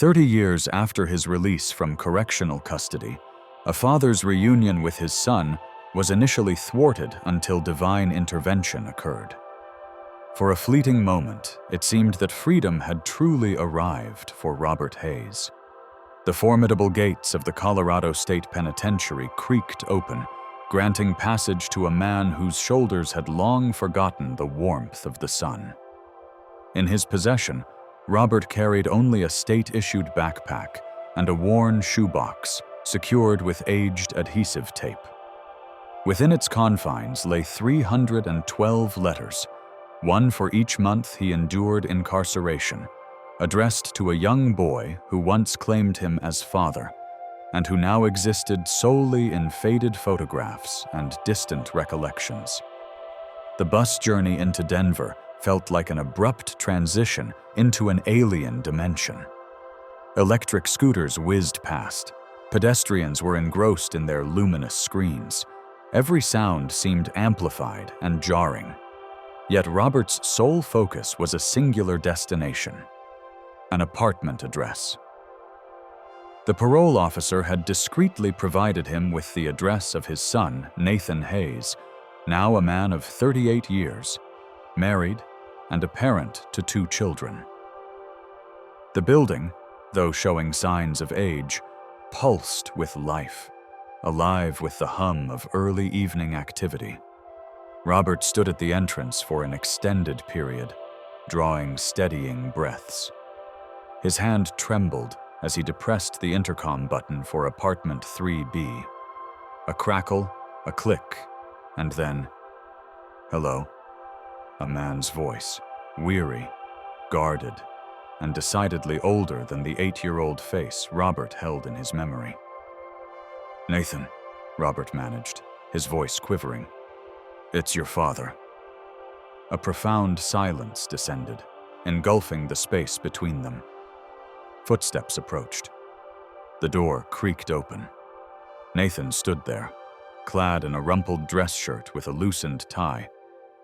30 years after his release from correctional custody, a father's reunion with his son was initially thwarted until divine intervention occurred. For a fleeting moment, it seemed that freedom had truly arrived for Robert Hayes. The formidable gates of the Colorado State Penitentiary creaked open, granting passage to a man whose shoulders had long forgotten the warmth of the sun. In his possession, Robert carried only a state-issued backpack and a worn shoebox secured with aged adhesive tape. Within its confines lay 312 letters, one for each month he endured incarceration, addressed to a young boy who once claimed him as father, and who now existed solely in faded photographs and distant recollections. The bus journey into Denver felt like an abrupt transition into an alien dimension. Electric scooters whizzed past. Pedestrians were engrossed in their luminous screens. Every sound seemed amplified and jarring. Yet Robert's sole focus was a singular destination: an apartment address. The parole officer had discreetly provided him with the address of his son, Nathan Hayes, now a man of 38 years, married, and a parent to 2 children. The building, though showing signs of age, pulsed with life, alive with the hum of early evening activity. Robert stood at the entrance for an extended period, drawing steadying breaths. His hand trembled as he depressed the intercom button for apartment 3B. A crackle, a click, and then, "Hello?" A man's voice, weary, guarded, and decidedly older than the 8-year-old face Robert held in his memory. "Nathan," Robert managed, his voice quivering. "It's your father." A profound silence descended, engulfing the space between them. Footsteps approached. The door creaked open. Nathan stood there, clad in a rumpled dress shirt with a loosened tie,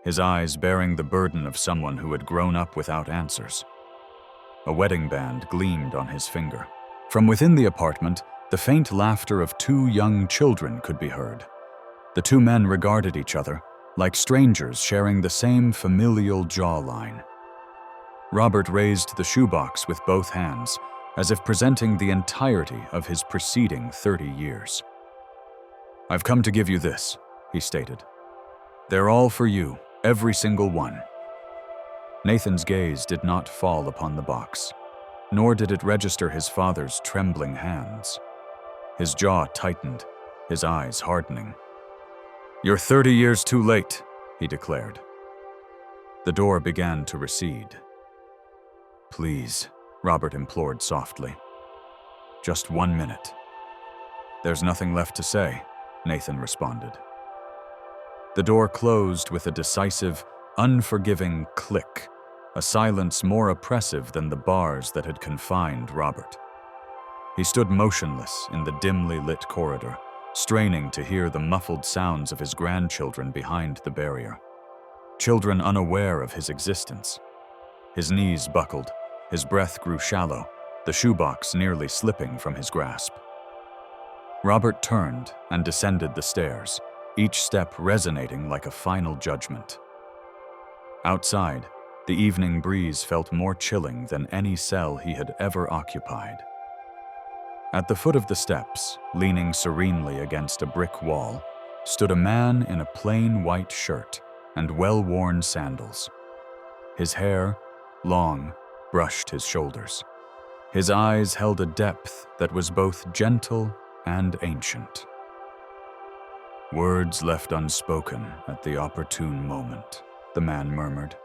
his eyes bearing the burden of someone who had grown up without answers. A wedding band gleamed on his finger. From within the apartment, the faint laughter of 2 young children could be heard. The 2 men regarded each other, like strangers sharing the same familial jawline. Robert raised the shoebox with both hands, as if presenting the entirety of his preceding 30 years. "I've come to give you this," he stated. "They're all for you, every single one." Nathan's gaze did not fall upon the box, nor did it register his father's trembling hands. His jaw tightened, his eyes hardening. "You're 30 years too late," he declared. The door began to recede. "Please," Robert implored softly. "Just 1 minute." "There's nothing left to say," Nathan responded. The door closed with a decisive, unforgiving click, a silence more oppressive than the bars that had confined Robert. He stood motionless in the dimly lit corridor, straining to hear the muffled sounds of his grandchildren behind the barrier. Children unaware of his existence. His knees buckled, his breath grew shallow, the shoebox nearly slipping from his grasp. Robert turned and descended the stairs, each step resonating like a final judgment. Outside, the evening breeze felt more chilling than any cell he had ever occupied. At the foot of the steps, leaning serenely against a brick wall, stood a man in a plain white shirt and well-worn sandals. His hair, long, brushed his shoulders. His eyes held a depth that was both gentle and ancient. "Words left unspoken at the opportune moment," the man murmured,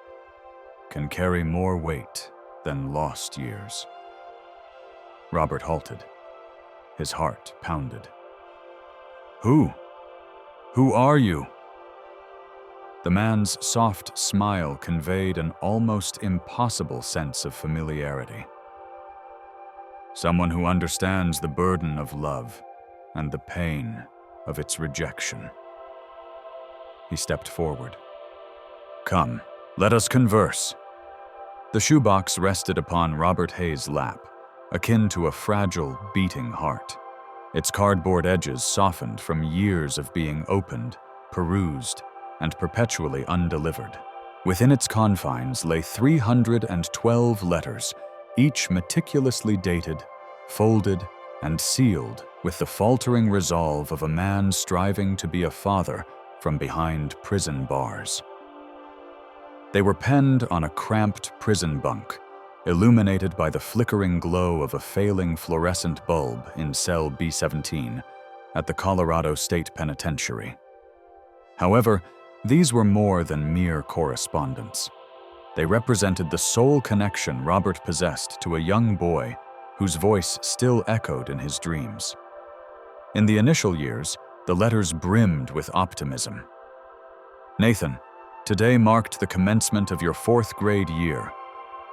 "can carry more weight than lost years." Robert halted. His heart pounded. Who are you?" The man's soft smile conveyed an almost impossible sense of familiarity. "Someone who understands the burden of love and the pain of its rejection." He stepped forward. "Come, let us converse." The shoebox rested upon Robert Hayes' lap, akin to a fragile, beating heart. Its cardboard edges softened from years of being opened, perused, and perpetually undelivered. Within its confines lay 312 letters, each meticulously dated, folded, and sealed with the faltering resolve of a man striving to be a father from behind prison bars. They were penned on a cramped prison bunk, illuminated by the flickering glow of a failing fluorescent bulb in cell B17 at the Colorado State Penitentiary. However, these were more than mere correspondence. They represented the sole connection Robert possessed to a young boy whose voice still echoed in his dreams. In the initial years, the letters brimmed with optimism. Nathan, today marked the commencement of your 4th grade year.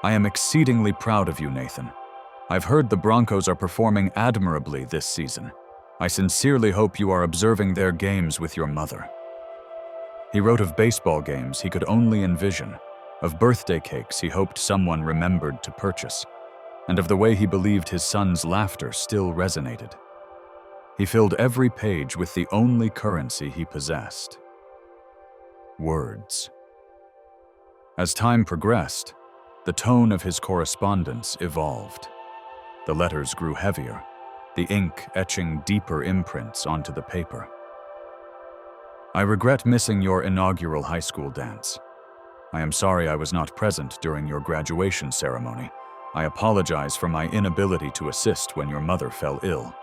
I am exceedingly proud of you, Nathan. I've heard the Broncos are performing admirably this season. I sincerely hope you are observing their games with your mother. He wrote of baseball games he could only envision, of birthday cakes he hoped someone remembered to purchase, and of the way he believed his son's laughter still resonated. He filled every page with the only currency he possessed: words. As time progressed, the tone of his correspondence evolved. The letters grew heavier, the ink etching deeper imprints onto the paper. I regret missing your inaugural high school dance. I am sorry I was not present during your graduation ceremony. I apologize for my inability to assist when your mother fell ill.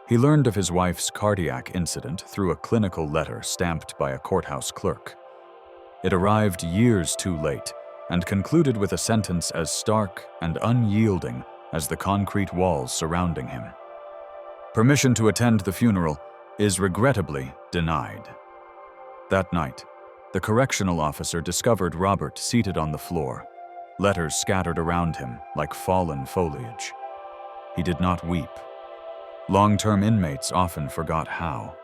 He learned of his wife's cardiac incident through a clinical letter stamped by a courthouse clerk. It arrived years too late and concluded with a sentence as stark and unyielding as the concrete walls surrounding him. Permission to attend the funeral is regrettably denied. That night, the correctional officer discovered Robert seated on the floor, letters scattered around him like fallen foliage. He did not weep. Long-term inmates often forgot how.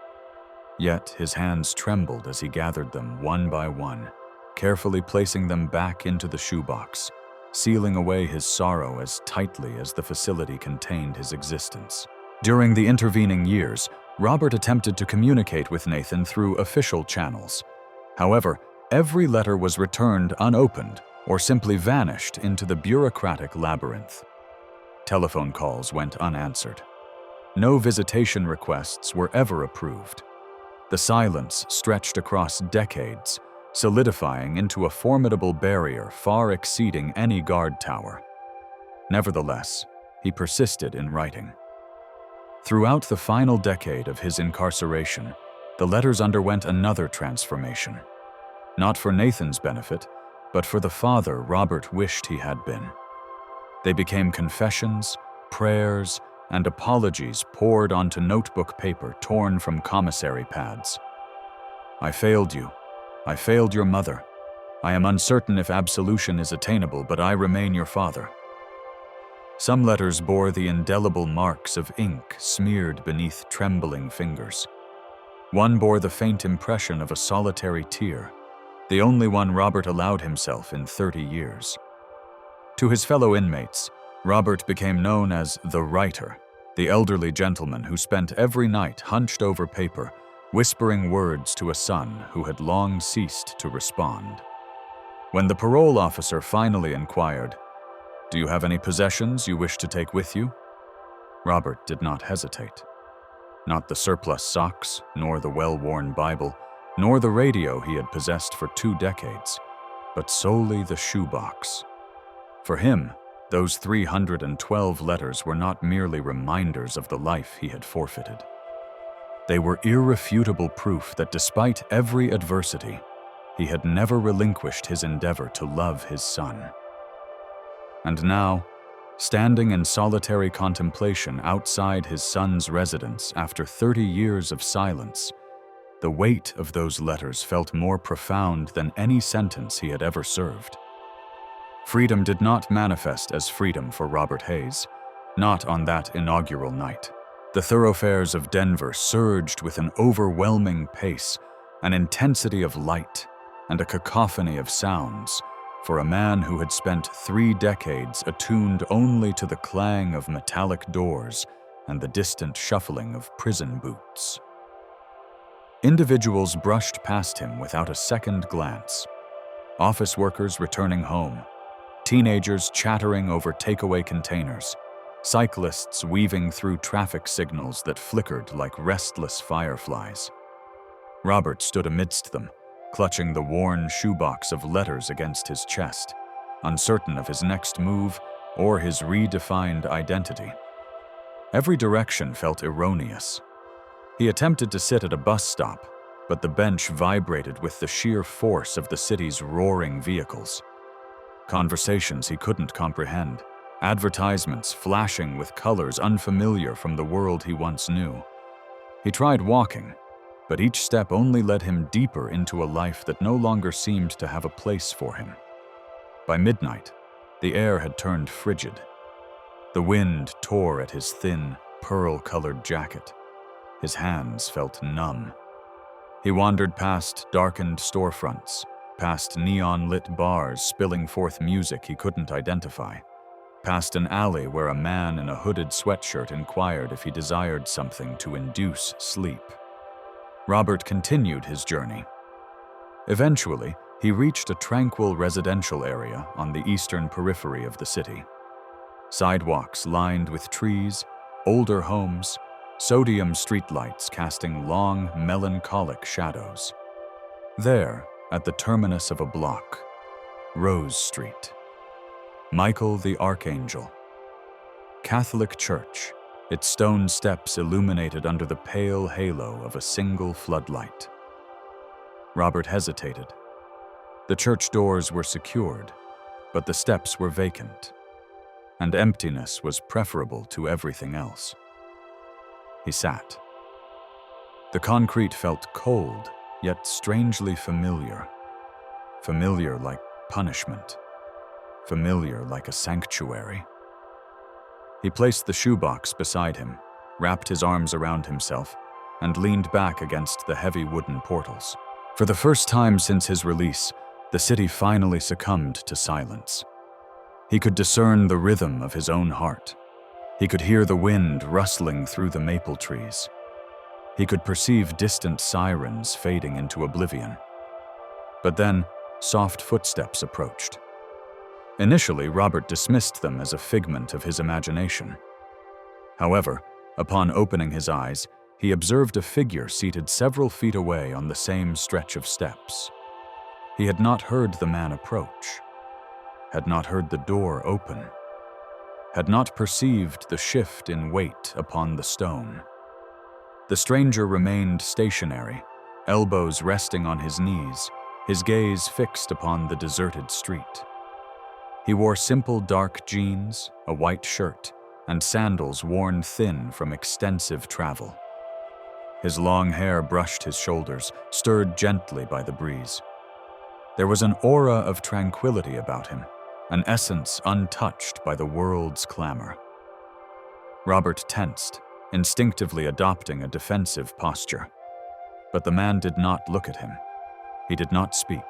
Yet his hands trembled as he gathered them one by one, carefully placing them back into the shoebox, sealing away his sorrow as tightly as the facility contained his existence. During the intervening years, Robert attempted to communicate with Nathan through official channels. However, every letter was returned unopened or simply vanished into the bureaucratic labyrinth. Telephone calls went unanswered. No visitation requests were ever approved. The silence stretched across decades, solidifying into a formidable barrier far exceeding any guard tower. Nevertheless, he persisted in writing. Throughout the final decade of his incarceration, the letters underwent another transformation. Not for Nathan's benefit, but for the father Robert wished he had been. They became confessions, prayers, and apologies poured onto notebook paper torn from commissary pads. I failed you. I failed your mother. I am uncertain if absolution is attainable, but I remain your father. Some letters bore the indelible marks of ink smeared beneath trembling fingers. One bore the faint impression of a solitary tear, the only one Robert allowed himself in 30 years. To his fellow inmates, Robert became known as the writer, the elderly gentleman who spent every night hunched over paper, whispering words to a son who had long ceased to respond. When the parole officer finally inquired, "Do you have any possessions you wish to take with you?" Robert did not hesitate. Not the surplus socks, nor the well-worn Bible, nor the radio he had possessed for 2 decades, but solely the shoebox. For him, those 312 letters were not merely reminders of the life he had forfeited. They were irrefutable proof that despite every adversity, he had never relinquished his endeavor to love his son. And now, standing in solitary contemplation outside his son's residence after 30 years of silence, the weight of those letters felt more profound than any sentence he had ever served. Freedom did not manifest as freedom for Robert Hayes, not on that inaugural night. The thoroughfares of Denver surged with an overwhelming pace, an intensity of light, and a cacophony of sounds, for a man who had spent 3 decades attuned only to the clang of metallic doors and the distant shuffling of prison boots. Individuals brushed past him without a second glance. Office workers returning home, teenagers chattering over takeaway containers, cyclists weaving through traffic signals that flickered like restless fireflies. Robert stood amidst them, clutching the worn shoebox of letters against his chest, uncertain of his next move or his redefined identity. Every direction felt erroneous. He attempted to sit at a bus stop, but the bench vibrated with the sheer force of the city's roaring vehicles. Conversations he couldn't comprehend, advertisements flashing with colors unfamiliar from the world he once knew. He tried walking, but each step only led him deeper into a life that no longer seemed to have a place for him. By midnight, the air had turned frigid. The wind tore at his thin, pearl-colored jacket. His hands felt numb. He wandered past darkened storefronts, past neon-lit bars spilling forth music he couldn't identify, past an alley where a man in a hooded sweatshirt inquired if he desired something to induce sleep. Robert continued his journey. Eventually, he reached a tranquil residential area on the eastern periphery of the city. Sidewalks lined with trees, older homes, sodium streetlights casting long, melancholic shadows. There, at the terminus of a block, Rose Street. Michael the Archangel. Catholic Church, its stone steps illuminated under the pale halo of a single floodlight. Robert hesitated. The church doors were secured, but the steps were vacant, and emptiness was preferable to everything else. He sat. The concrete felt cold, yet strangely familiar. Familiar like punishment. Familiar like a sanctuary. He placed the shoebox beside him, wrapped his arms around himself, and leaned back against the heavy wooden portals. For the first time since his release, the city finally succumbed to silence. He could discern the rhythm of his own heart. He could hear the wind rustling through the maple trees. He could perceive distant sirens fading into oblivion. But then, soft footsteps approached. Initially, Robert dismissed them as a figment of his imagination. However, upon opening his eyes, he observed a figure seated several feet away on the same stretch of steps. He had not heard the man approach, had not heard the door open, had not perceived the shift in weight upon the stone. The stranger remained stationary, elbows resting on his knees, his gaze fixed upon the deserted street. He wore simple dark jeans, a white shirt, and sandals worn thin from extensive travel. His long hair brushed his shoulders, stirred gently by the breeze. There was an aura of tranquility about him, an essence untouched by the world's clamor. Robert tensed, instinctively adopting a defensive posture. But the man did not look at him. He did not speak.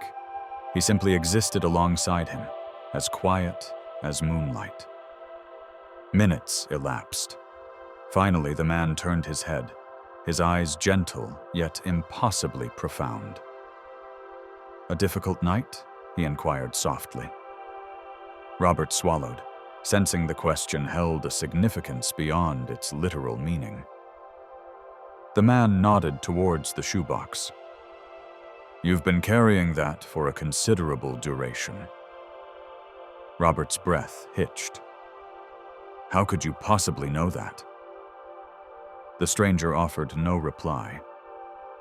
He simply existed alongside him, as quiet as moonlight. Minutes elapsed. Finally, the man turned his head, his eyes gentle yet impossibly profound. "A difficult night?" he inquired softly. Robert swallowed, sensing the question held a significance beyond its literal meaning. The man nodded towards the shoebox. "You've been carrying that for a considerable duration." Robert's breath hitched. "How could you possibly know that?" The stranger offered no reply.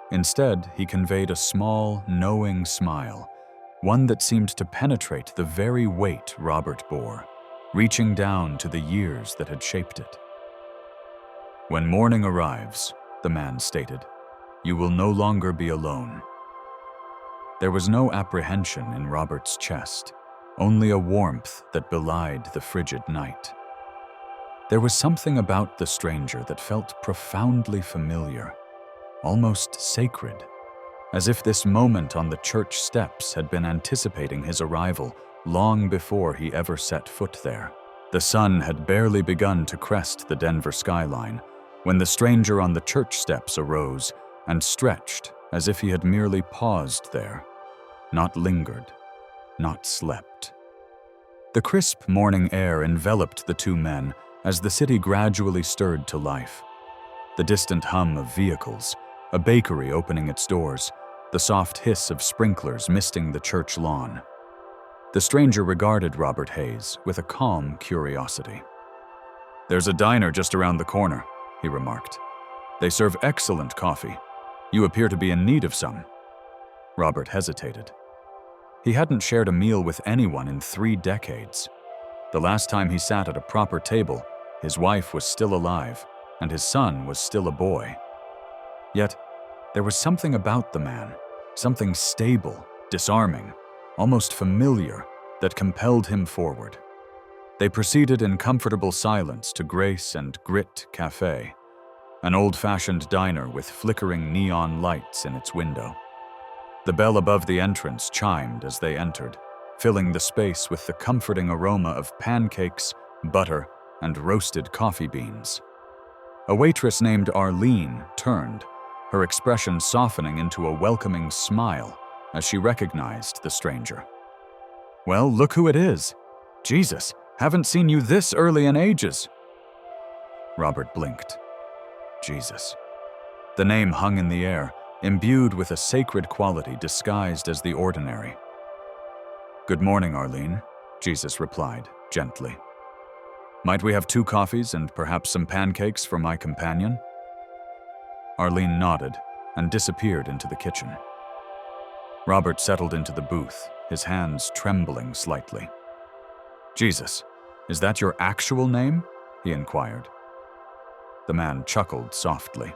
Instead, he conveyed a small, knowing smile, one that seemed to penetrate the very weight Robert bore, reaching down to the years that had shaped it. "When morning arrives," the man stated, "you will no longer be alone." There was no apprehension in Robert's chest, only a warmth that belied the frigid night. There was something about the stranger that felt profoundly familiar, almost sacred, as if this moment on the church steps had been anticipating his arrival long before he ever set foot there. The sun had barely begun to crest the Denver skyline when the stranger on the church steps arose and stretched as if he had merely paused there, not lingered, not slept. The crisp morning air enveloped the two men as the city gradually stirred to life. The distant hum of vehicles, a bakery opening its doors, the soft hiss of sprinklers misting the church lawn. The stranger regarded Robert Hayes with a calm curiosity. "There's a diner just around the corner," he remarked. "They serve excellent coffee. You appear to be in need of some." Robert hesitated. He hadn't shared a meal with anyone in 3 decades. The last time he sat at a proper table, his wife was still alive, and his son was still a boy. Yet, there was something about the man, something stable, disarming, almost familiar, that compelled him forward. They proceeded in comfortable silence to Grace and Grit Cafe, an old-fashioned diner with flickering neon lights in its window. The bell above the entrance chimed as they entered, filling the space with the comforting aroma of pancakes, butter, and roasted coffee beans. A waitress named Arlene turned, her expression softening into a welcoming smile as she recognized the stranger. "Well, look who it is. Jesus, haven't seen you this early in ages." Robert blinked. Jesus. The name hung in the air, imbued with a sacred quality disguised as the ordinary. "Good morning, Arlene," Jesus replied, gently. "Might we have 2 coffees and perhaps some pancakes for my companion?" Arlene nodded and disappeared into the kitchen. Robert settled into the booth, his hands trembling slightly. "Jesus, is that your actual name?" he inquired. The man chuckled softly.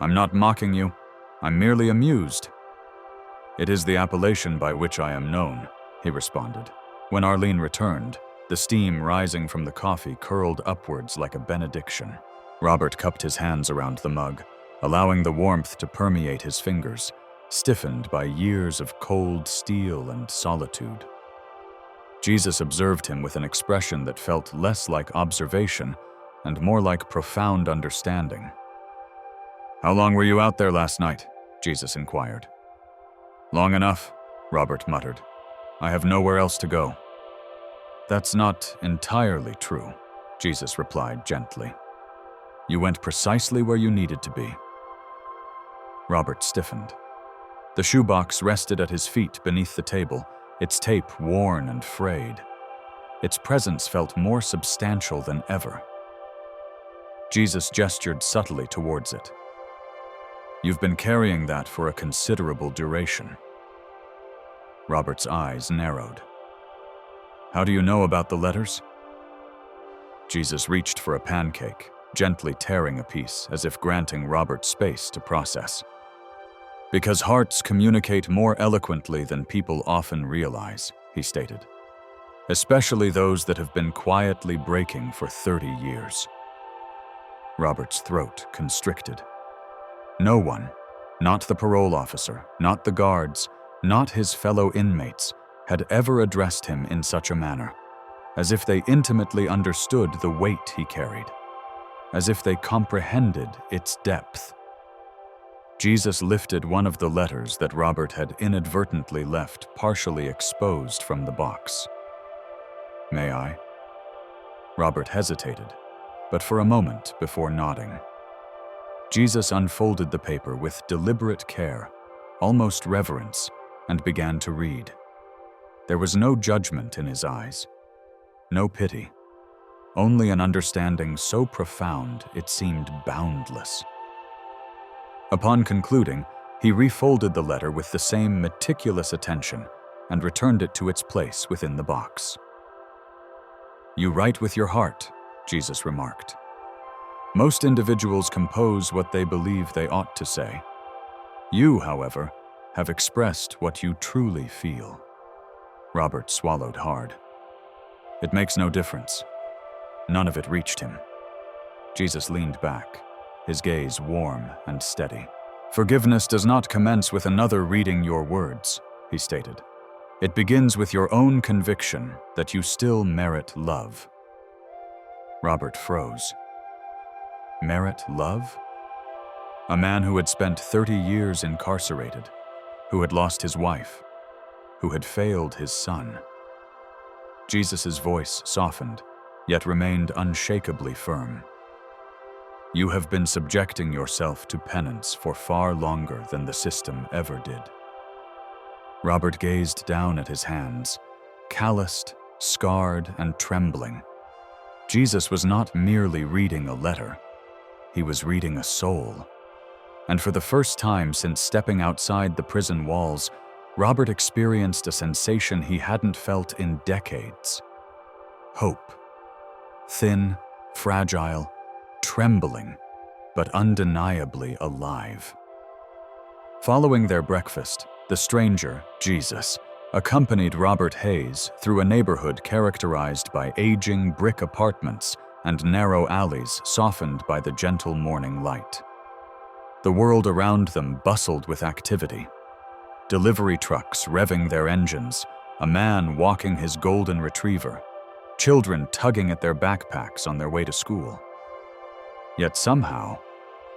"I'm not mocking you. I'm merely amused." "It is the appellation by which I am known," he responded. When Arlene returned, the steam rising from the coffee curled upwards like a benediction. Robert cupped his hands around the mug, allowing the warmth to permeate his fingers, stiffened by years of cold steel and solitude. Jesus observed him with an expression that felt less like observation and more like profound understanding. "How long were you out there last night?" Jesus inquired. "Long enough," Robert muttered. "I have nowhere else to go." "That's not entirely true," Jesus replied gently. "You went precisely where you needed to be." Robert stiffened. The shoebox rested at his feet beneath the table, its tape worn and frayed. Its presence felt more substantial than ever. Jesus gestured subtly towards it. "You've been carrying that for a considerable duration." Robert's eyes narrowed. "How do you know about the letters?" Jesus reached for a pancake, gently tearing a piece as if granting Robert space to process. "Because hearts communicate more eloquently than people often realize," he stated. "Especially those that have been quietly breaking for 30 years. Robert's throat constricted. No one, not the parole officer, not the guards, not his fellow inmates, had ever addressed him in such a manner, as if they intimately understood the weight he carried, as if they comprehended its depth. Jesus lifted one of the letters that Robert had inadvertently left partially exposed from the box. "May I?" Robert hesitated, but for a moment before nodding. Jesus unfolded the paper with deliberate care, almost reverence, and began to read. There was no judgment in his eyes, no pity, only an understanding so profound it seemed boundless. Upon concluding, he refolded the letter with the same meticulous attention and returned it to its place within the box. "You write with your heart," Jesus remarked. "Most individuals compose what they believe they ought to say. You, however, have expressed what you truly feel." Robert swallowed hard. "It makes no difference." None of it reached him. Jesus leaned back, his gaze warm and steady. "Forgiveness does not commence with another reading your words," he stated. It begins with your own conviction that you still merit love. Robert froze. Merit love? A man who had spent 30 years incarcerated, who had lost his wife, who had failed his son. Jesus' voice softened, yet remained unshakably firm. You have been subjecting yourself to penance for far longer than the system ever did. Robert gazed down at his hands, calloused, scarred, and trembling. Jesus was not merely reading a letter. He was reading a soul. And for the first time since stepping outside the prison walls, Robert experienced a sensation he hadn't felt in decades. Hope. Thin, fragile, trembling, but undeniably alive. Following their breakfast, the stranger, Jesus, accompanied Robert Hayes through a neighborhood characterized by aging brick apartments and narrow alleys softened by the gentle morning light. The world around them bustled with activity. Delivery trucks revving their engines, a man walking his golden retriever, children tugging at their backpacks on their way to school. Yet somehow,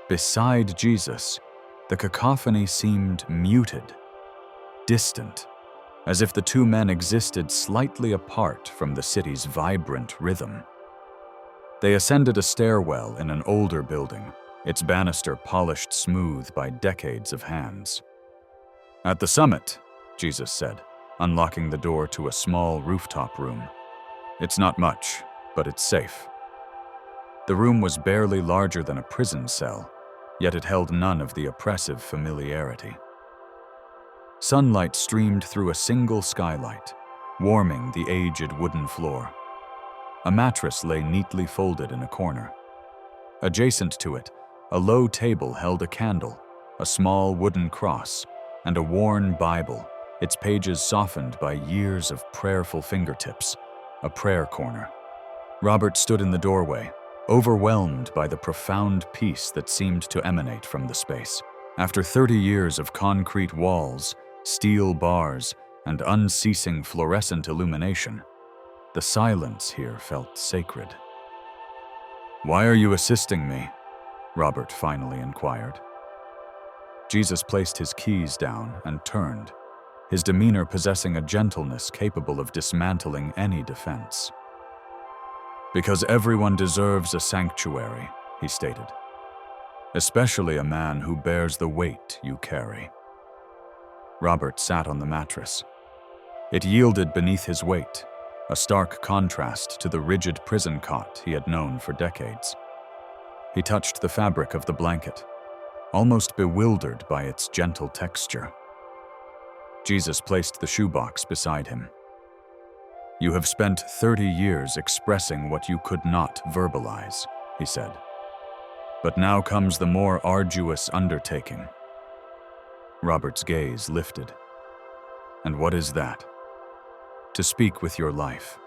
beside Jesus, the cacophony seemed muted, distant, as if the two men existed slightly apart from the city's vibrant rhythm. They ascended a stairwell in an older building, its banister polished smooth by decades of hands. At the summit, Jesus said, unlocking the door to a small rooftop room. It's not much, but it's safe. The room was barely larger than a prison cell, yet it held none of the oppressive familiarity. Sunlight streamed through a single skylight, warming the aged wooden floor. A mattress lay neatly folded in a corner. Adjacent to it, a low table held a candle, a small wooden cross, and a worn Bible, its pages softened by years of prayerful fingertips, a prayer corner. Robert stood in the doorway, overwhelmed by the profound peace that seemed to emanate from the space. After 30 years of concrete walls, steel bars, and unceasing fluorescent illumination, the silence here felt sacred. "Why are you assisting me?" Robert finally inquired. Jesus placed his keys down and turned, his demeanor possessing a gentleness capable of dismantling any defense. "Because everyone deserves a sanctuary," he stated, "especially a man who bears the weight you carry." Robert sat on the mattress. It yielded beneath his weight, a stark contrast to the rigid prison cot he had known for decades. He touched the fabric of the blanket, almost bewildered by its gentle texture. Jesus placed the shoebox beside him. "You have spent 30 years expressing what you could not verbalize," he said. "But now comes the more arduous undertaking." Robert's gaze lifted. "And what is that?" "To speak with your life."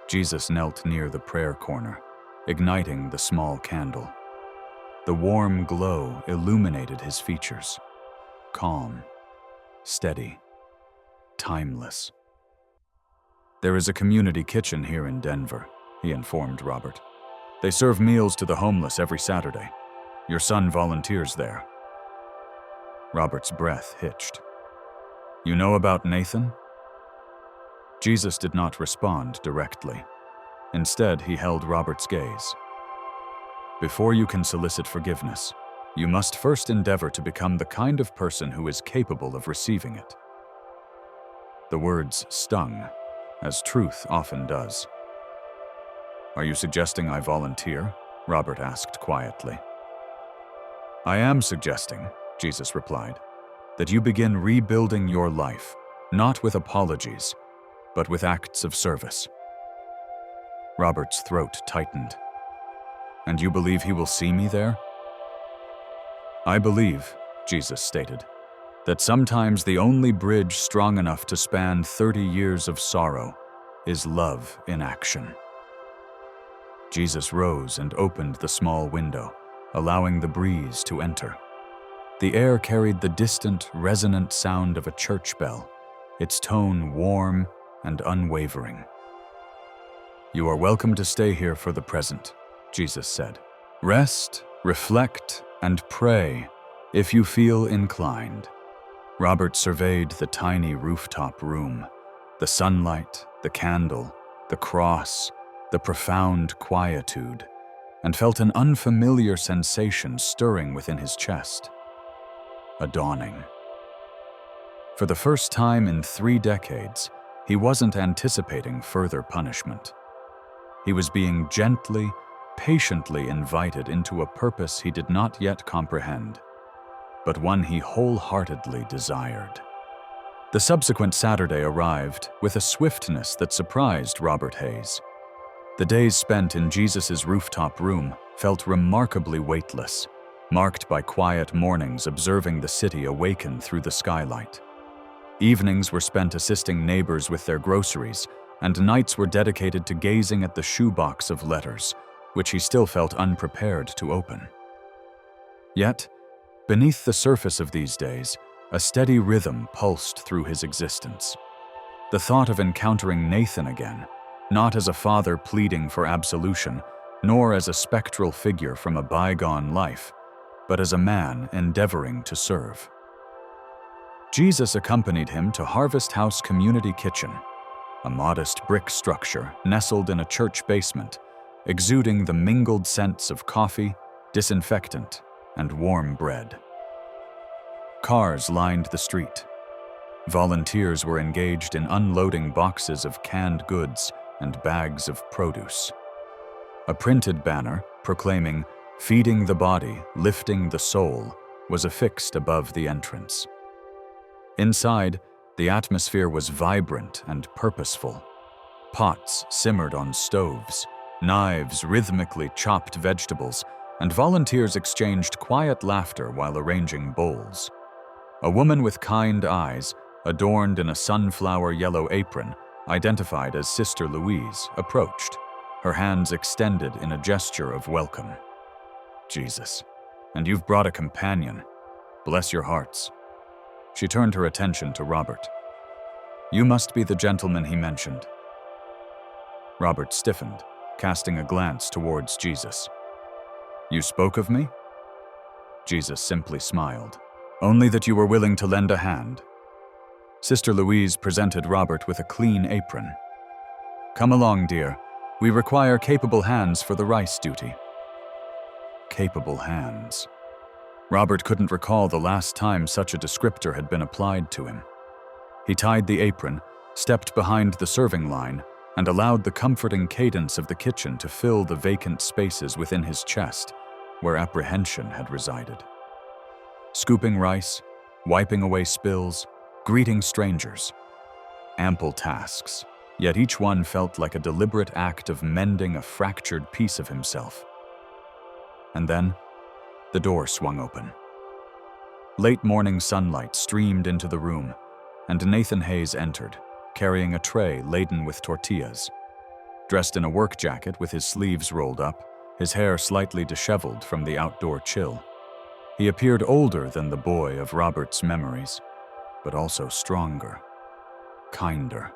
Jesus knelt near the prayer corner, igniting the small candle. The warm glow illuminated his features. Calm, steady, timeless. "There is a community kitchen here in Denver," he informed Robert. "They serve meals to the homeless every Saturday. Your son volunteers there." Robert's breath hitched. "You know about Nathan?" Jesus did not respond directly. Instead, he held Robert's gaze. "Before you can solicit forgiveness, you must first endeavor to become the kind of person who is capable of receiving it." The words stung, as truth often does. "Are you suggesting I volunteer?" Robert asked quietly. "I am suggesting," Jesus replied, "that you begin rebuilding your life, not with apologies, but with acts of service." Robert's throat tightened. "And you believe he will see me there?" "I believe," Jesus stated, "that sometimes the only bridge strong enough to span 30 years of sorrow is love in action." Jesus rose and opened the small window, allowing the breeze to enter. The air carried the distant, resonant sound of a church bell, its tone warm and unwavering. "You are welcome to stay here for the present," Jesus said. "Rest, reflect, and pray if you feel inclined." Robert surveyed the tiny rooftop room, the sunlight, the candle, the cross, the profound quietude, and felt an unfamiliar sensation stirring within his chest. A dawning. For the first time in 3 decades, he wasn't anticipating further punishment. He was being gently, patiently invited into a purpose he did not yet comprehend, but one he wholeheartedly desired. The subsequent Saturday arrived with a swiftness that surprised Robert Hayes. The days spent in Jesus' rooftop room felt remarkably weightless, marked by quiet mornings observing the city awaken through the skylight. Evenings were spent assisting neighbors with their groceries, and nights were dedicated to gazing at the shoebox of letters, which he still felt unprepared to open. Yet, beneath the surface of these days, a steady rhythm pulsed through his existence. The thought of encountering Nathan again, not as a father pleading for absolution, nor as a spectral figure from a bygone life, but as a man endeavoring to serve. Jesus accompanied him to Harvest House Community Kitchen, a modest brick structure nestled in a church basement, exuding the mingled scents of coffee, disinfectant, and warm bread. Cars lined the street. Volunteers were engaged in unloading boxes of canned goods and bags of produce. A printed banner proclaiming "Feeding the body, lifting the soul" was affixed above the entrance. Inside, the atmosphere was vibrant and purposeful. Pots simmered on stoves, knives rhythmically chopped vegetables, and volunteers exchanged quiet laughter while arranging bowls. A woman with kind eyes, adorned in a sunflower yellow apron, identified as Sister Louise, approached, her hands extended in a gesture of welcome. "Jesus, and you've brought a companion. Bless your hearts." She turned her attention to Robert. "You must be the gentleman he mentioned." Robert stiffened, casting a glance towards Jesus. "You spoke of me?" Jesus simply smiled. "Only that you were willing to lend a hand." Sister Louise presented Robert with a clean apron. "Come along, dear. We require capable hands for the rice duty." Capable hands. Robert couldn't recall the last time such a descriptor had been applied to him. He tied the apron, stepped behind the serving line, and allowed the comforting cadence of the kitchen to fill the vacant spaces within his chest, where apprehension had resided. Scooping rice, wiping away spills, greeting strangers. Ample tasks, yet each one felt like a deliberate act of mending a fractured piece of himself. And then, the door swung open. Late morning sunlight streamed into the room, and Nathan Hayes entered, carrying a tray laden with tortillas. Dressed in a work jacket with his sleeves rolled up, his hair slightly disheveled from the outdoor chill. He appeared older than the boy of Robert's memories, but also stronger, kinder.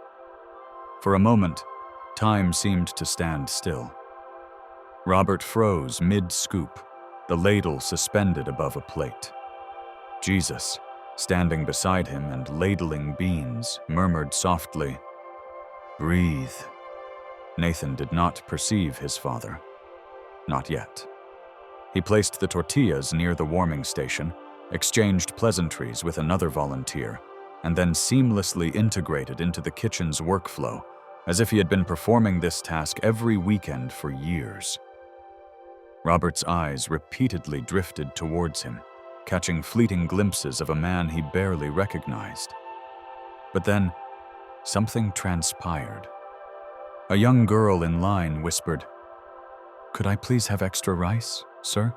For a moment, time seemed to stand still. Robert froze mid-scoop, the ladle suspended above a plate. Jesus, standing beside him and ladling beans, murmured softly, "Breathe." Nathan did not perceive his father. Not yet. He placed the tortillas near the warming station, exchanged pleasantries with another volunteer, and then seamlessly integrated into the kitchen's workflow, as if he had been performing this task every weekend for years. Robert's eyes repeatedly drifted towards him, catching fleeting glimpses of a man he barely recognized. But then, something transpired. A young girl in line whispered, "Could I please have extra rice, sir?"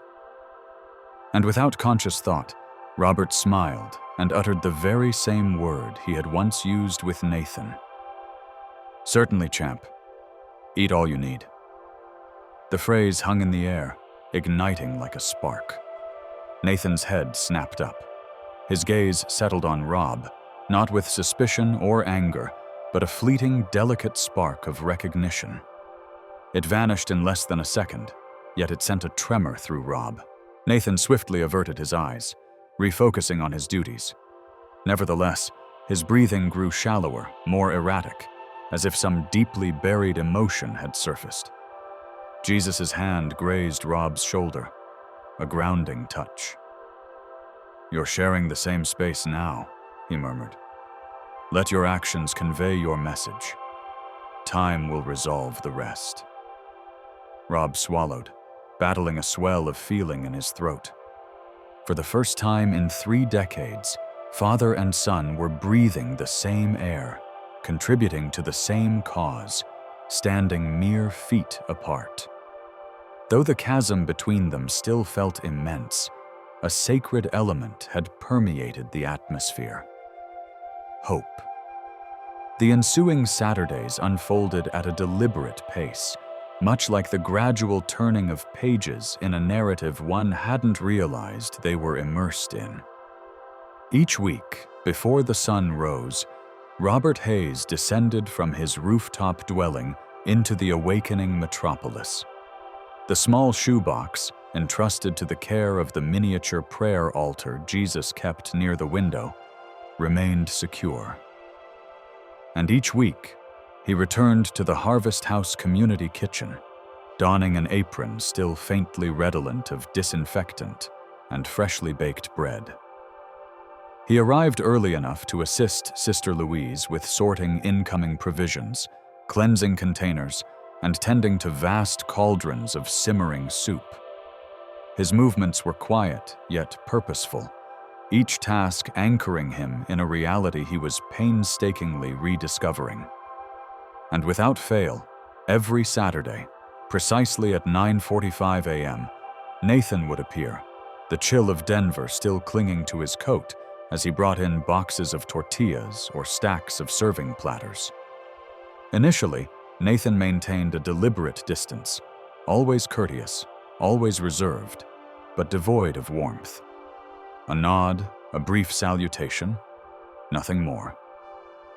And without conscious thought, Robert smiled and uttered the very same word he had once used with Nathan. "Certainly, champ. Eat all you need." The phrase hung in the air, igniting like a spark. Nathan's head snapped up. His gaze settled on Rob, not with suspicion or anger, but a fleeting, delicate spark of recognition. It vanished in less than a second, yet it sent a tremor through Rob. Nathan swiftly averted his eyes, refocusing on his duties. Nevertheless, his breathing grew shallower, more erratic, as if some deeply buried emotion had surfaced. Jesus' hand grazed Rob's shoulder, a grounding touch. "You're sharing the same space now," he murmured. "Let your actions convey your message. Time will resolve the rest." Rob swallowed, battling a swell of feeling in his throat. For the first time in 3 decades, father and son were breathing the same air, contributing to the same cause, standing mere feet apart. Though the chasm between them still felt immense, a sacred element had permeated the atmosphere. Hope. The ensuing Saturdays unfolded at a deliberate pace, much like the gradual turning of pages in a narrative one hadn't realized they were immersed in. Each week, before the sun rose, Robert Hayes descended from his rooftop dwelling into the awakening metropolis. The small shoebox, entrusted to the care of the miniature prayer altar Jesus kept near the window, remained secure. And each week, he returned to the Harvest House community kitchen, donning an apron still faintly redolent of disinfectant and freshly baked bread. He arrived early enough to assist Sister Louise with sorting incoming provisions, cleansing containers, and tending to vast cauldrons of simmering soup. His movements were quiet yet purposeful, each task anchoring him in a reality he was painstakingly rediscovering. And without fail, every Saturday, precisely at 9:45 a.m., Nathan would appear, the chill of Denver still clinging to his coat as he brought in boxes of tortillas or stacks of serving platters. Initially, Nathan maintained a deliberate distance, always courteous, always reserved, but devoid of warmth. A nod, a brief salutation, nothing more.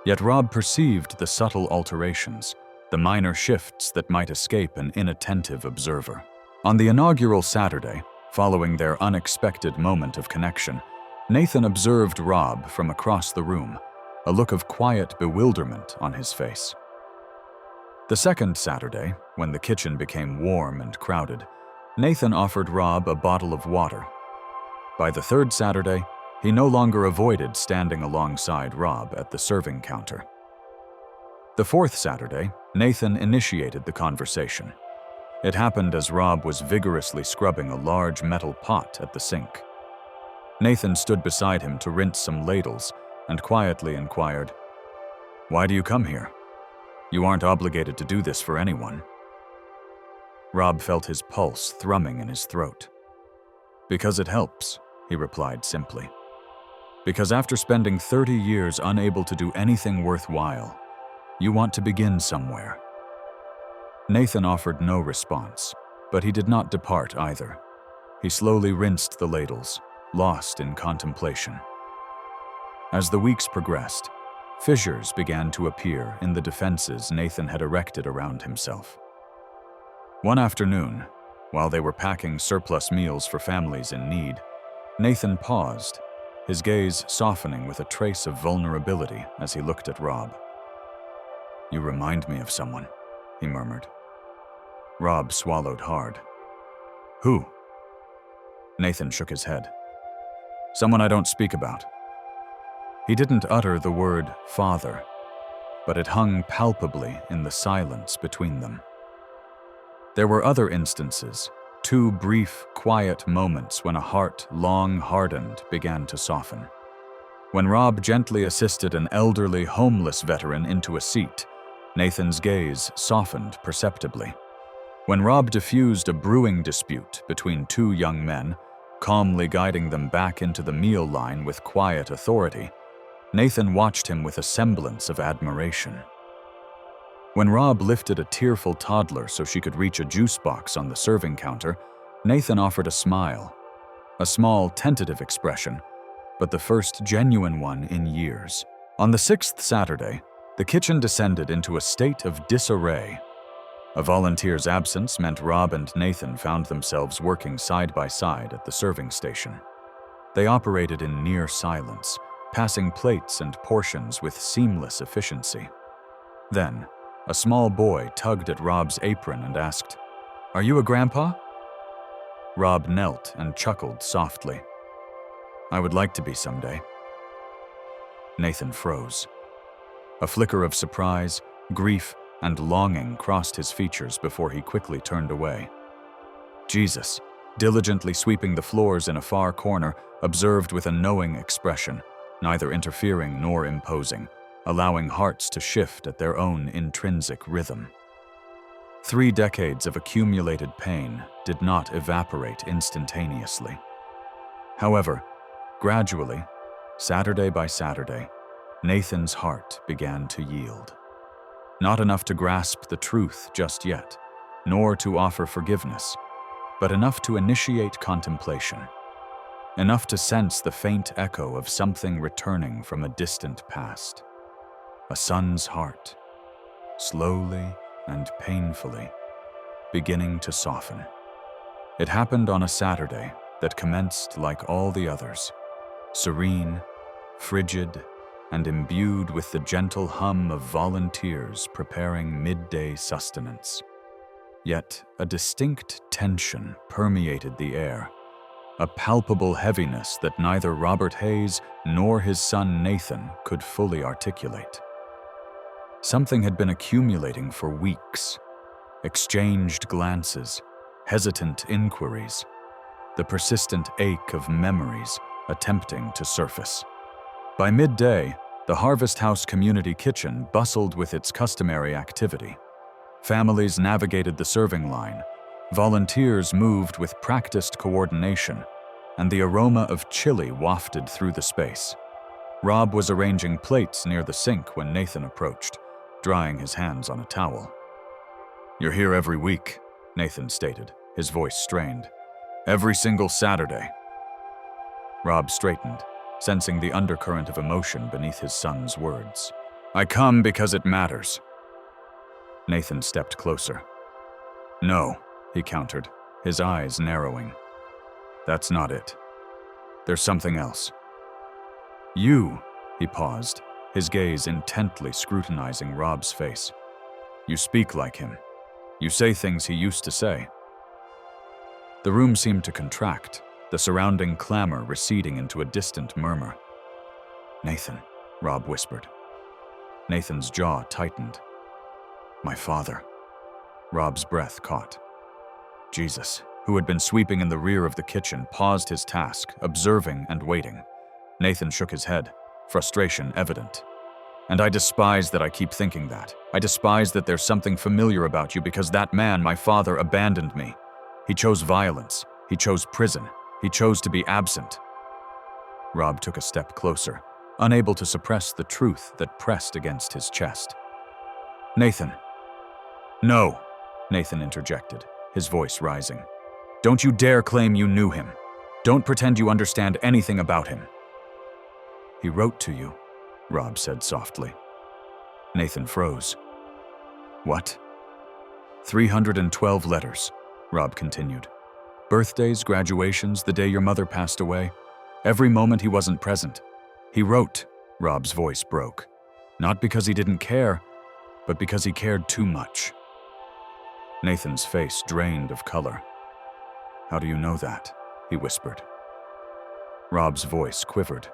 Yet Rob perceived the subtle alterations, the minor shifts that might escape an inattentive observer. On the inaugural Saturday, following their unexpected moment of connection, Nathan observed Rob from across the room, a look of quiet bewilderment on his face. The second Saturday, when the kitchen became warm and crowded, Nathan offered Rob a bottle of water. By the third Saturday, he no longer avoided standing alongside Rob at the serving counter. The fourth Saturday, Nathan initiated the conversation. It happened as Rob was vigorously scrubbing a large metal pot at the sink. Nathan stood beside him to rinse some ladles and quietly inquired, "Why do you come here? You aren't obligated to do this for anyone." Rob felt his pulse thrumming in his throat. "Because it helps," he replied simply. "Because after spending 30 years unable to do anything worthwhile, you want to begin somewhere." Nathan offered no response, but he did not depart either. He slowly rinsed the ladles, lost in contemplation. As the weeks progressed, fissures began to appear in the defenses Nathan had erected around himself. One afternoon, while they were packing surplus meals for families in need, Nathan paused, his gaze softening with a trace of vulnerability as he looked at Rob. "You remind me of someone," he murmured. Rob swallowed hard. "Who?" Nathan shook his head. "Someone I don't speak about." He didn't utter the word father, but it hung palpably in the silence between them. There were other instances, 2 brief, quiet moments when a heart long hardened began to soften. When Rob gently assisted an elderly homeless veteran into a seat, Nathan's gaze softened perceptibly. When Rob diffused a brewing dispute between 2 young men, calmly guiding them back into the meal line with quiet authority, Nathan watched him with a semblance of admiration. When Rob lifted a tearful toddler so she could reach a juice box on the serving counter, Nathan offered a smile, a small, tentative expression, but the first genuine one in years. On the sixth Saturday, the kitchen descended into a state of disarray. A volunteer's absence meant Rob and Nathan found themselves working side by side at the serving station. They operated in near silence, passing plates and portions with seamless efficiency. Then, a small boy tugged at Rob's apron and asked, "Are you a grandpa?" Rob knelt and chuckled softly. "I would like to be someday." Nathan froze. A flicker of surprise, grief, and longing crossed his features before he quickly turned away. Jesus, diligently sweeping the floors in a far corner, observed with a knowing expression, neither interfering nor imposing, allowing hearts to shift at their own intrinsic rhythm. 3 decades of accumulated pain did not evaporate instantaneously. However, gradually, Saturday by Saturday, Nathan's heart began to yield. Not enough to grasp the truth just yet, nor to offer forgiveness, but enough to initiate contemplation. Enough to sense the faint echo of something returning from a distant past. A son's heart, slowly and painfully, beginning to soften. It happened on a Saturday that commenced like all the others, serene, frigid, and imbued with the gentle hum of volunteers preparing midday sustenance. Yet a distinct tension permeated the air, a palpable heaviness that neither Robert Hayes nor his son Nathan could fully articulate. Something had been accumulating for weeks. Exchanged glances, hesitant inquiries, the persistent ache of memories attempting to surface. By midday, the Harvest House community kitchen bustled with its customary activity. Families navigated the serving line, volunteers moved with practiced coordination, and the aroma of chili wafted through the space. Rob was arranging plates near the sink when Nathan approached, drying his hands on a towel. "You're here every week," Nathan stated, his voice strained. "Every single Saturday." Rob straightened, sensing the undercurrent of emotion beneath his son's words. "I come because it matters." Nathan stepped closer. "No," he countered, his eyes narrowing. "That's not it. There's something else." "You," he paused, his gaze intently scrutinizing Rob's face. "You speak like him. You say things he used to say." The room seemed to contract, the surrounding clamor receding into a distant murmur. "Nathan," Rob whispered. Nathan's jaw tightened. "My father." Rob's breath caught. Jesus, who had been sweeping in the rear of the kitchen, paused his task, observing and waiting. Nathan shook his head, frustration evident. "And I despise that I keep thinking that. I despise that there's something familiar about you because that man, my father, abandoned me. He chose violence. He chose prison. He chose to be absent." Rob took a step closer, unable to suppress the truth that pressed against his chest. "Nathan." "No," Nathan interjected, his voice rising. "Don't you dare claim you knew him. Don't pretend you understand anything about him." "He wrote to you," Rob said softly. Nathan froze. "What?" 312 letters, Rob continued. "Birthdays, graduations, the day your mother passed away. Every moment he wasn't present. He wrote," Rob's voice broke. "Not because he didn't care, but because he cared too much." Nathan's face drained of color. "How do you know that?" he whispered. Rob's voice quivered.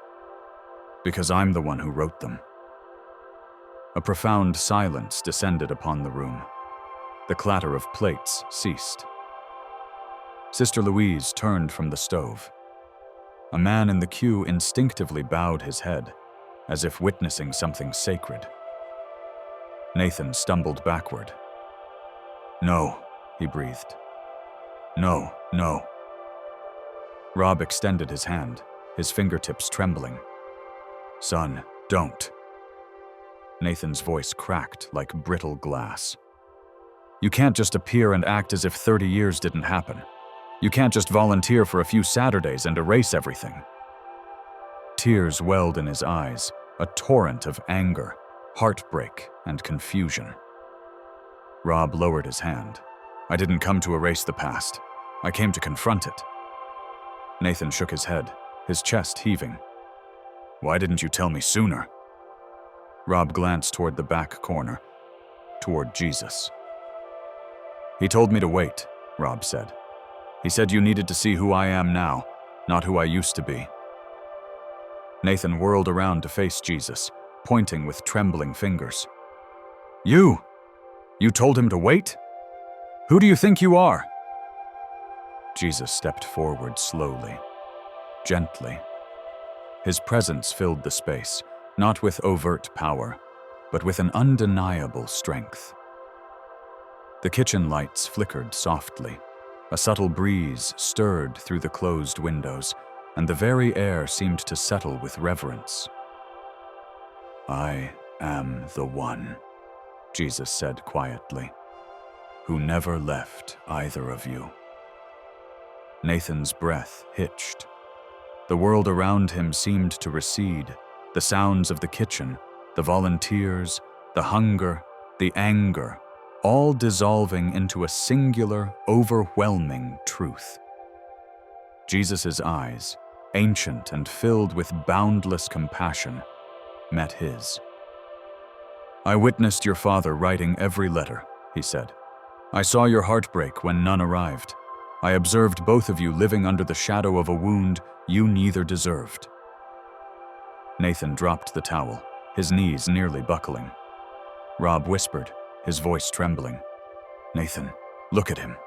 "Because I'm the one who wrote them." A profound silence descended upon the room. The clatter of plates ceased. Sister Louise turned from the stove. A man in the queue instinctively bowed his head, as if witnessing something sacred. Nathan stumbled backward. "No," he breathed. "No, no." Rob extended his hand, his fingertips trembling. "Son, don't." Nathan's voice cracked like brittle glass. "You can't just appear and act as if 30 years didn't happen. You can't just volunteer for a few Saturdays and erase everything." Tears welled in his eyes, a torrent of anger, heartbreak, and confusion. Rob lowered his hand. "I didn't come to erase the past. I came to confront it." Nathan shook his head, his chest heaving. "Why didn't you tell me sooner?" Rob glanced toward the back corner, toward Jesus. "He told me to wait," Rob said. "He said you needed to see who I am now, not who I used to be." Nathan whirled around to face Jesus, pointing with trembling fingers. You told him to wait? Who do you think you are?" Jesus stepped forward slowly, gently. His presence filled the space, not with overt power, but with an undeniable strength. The kitchen lights flickered softly. A subtle breeze stirred through the closed windows, and the very air seemed to settle with reverence. "I am the one," Jesus said quietly, "who never left either of you." Nathan's breath hitched. The world around him seemed to recede, the sounds of the kitchen, the volunteers, the hunger, the anger, all dissolving into a singular, overwhelming truth. Jesus' eyes, ancient and filled with boundless compassion, met his. "I witnessed your father writing every letter," he said. "I saw your heartbreak when none arrived. I observed both of you living under the shadow of a wound you neither deserved." Nathan dropped the towel, his knees nearly buckling. Rob whispered, his voice trembling, "Nathan, look at him."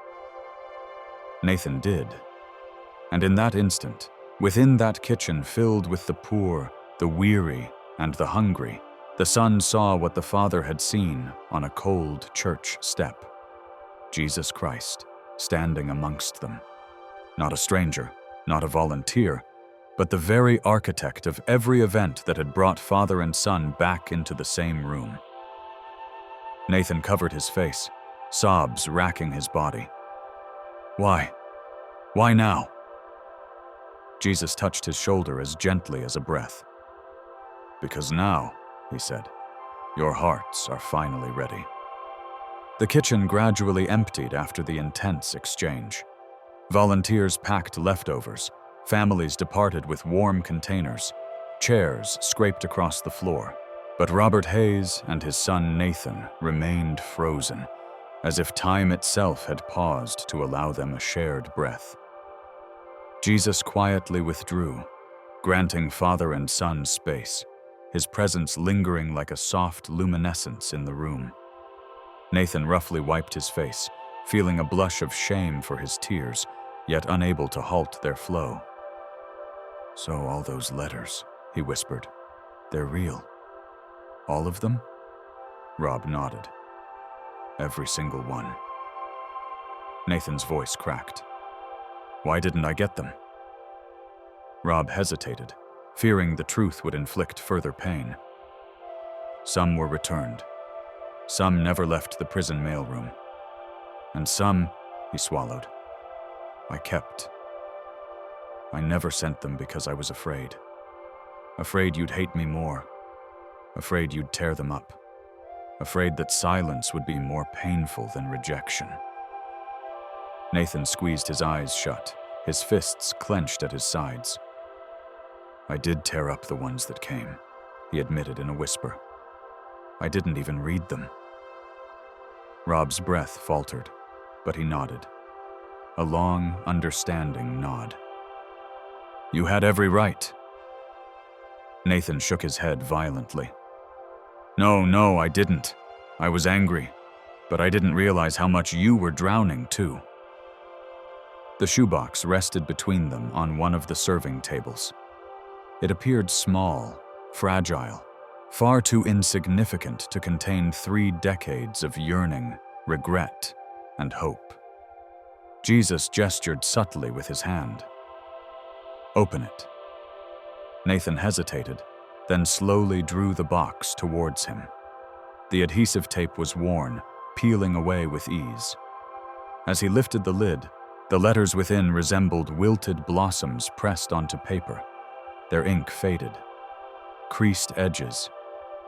Nathan did. And in that instant, within that kitchen filled with the poor, the weary, and the hungry, the son saw what the father had seen on a cold church step. Jesus Christ, standing amongst them. Not a stranger, not a volunteer, but the very architect of every event that had brought father and son back into the same room. Nathan covered his face, sobs racking his body. "Why? Why now?" Jesus touched his shoulder as gently as a breath. "Because now," he said, "your hearts are finally ready." The kitchen gradually emptied after the intense exchange. Volunteers packed leftovers, families departed with warm containers, chairs scraped across the floor. But Robert Hayes and his son Nathan remained frozen, as if time itself had paused to allow them a shared breath. Jesus quietly withdrew, granting father and son space, his presence lingering like a soft luminescence in the room. Nathan roughly wiped his face, feeling a blush of shame for his tears, yet unable to halt their flow. "So all those letters," he whispered, "they're real. All of them?" Rob nodded. "Every single one." Nathan's voice cracked. "Why didn't I get them?" Rob hesitated, fearing the truth would inflict further pain. "Some were returned. Some never left the prison mailroom. And some," he swallowed, "I kept. I never sent them because I was afraid. Afraid you'd hate me more. Afraid you'd tear them up. Afraid that silence would be more painful than rejection." Nathan squeezed his eyes shut, his fists clenched at his sides. "I did tear up the ones that came," he admitted in a whisper. "I didn't even read them." Rob's breath faltered, but he nodded. A long, understanding nod. "You had every right." Nathan shook his head violently. No, I didn't. I was angry, but I didn't realize how much you were drowning, too." The shoebox rested between them on one of the serving tables. It appeared small, fragile, far too insignificant to contain 3 decades of yearning, regret, and hope. Jesus gestured subtly with his hand. "Open it." Nathan hesitated, then slowly drew the box towards him. The adhesive tape was worn, peeling away with ease. As he lifted the lid, the letters within resembled wilted blossoms pressed onto paper. Their ink faded. creased edges,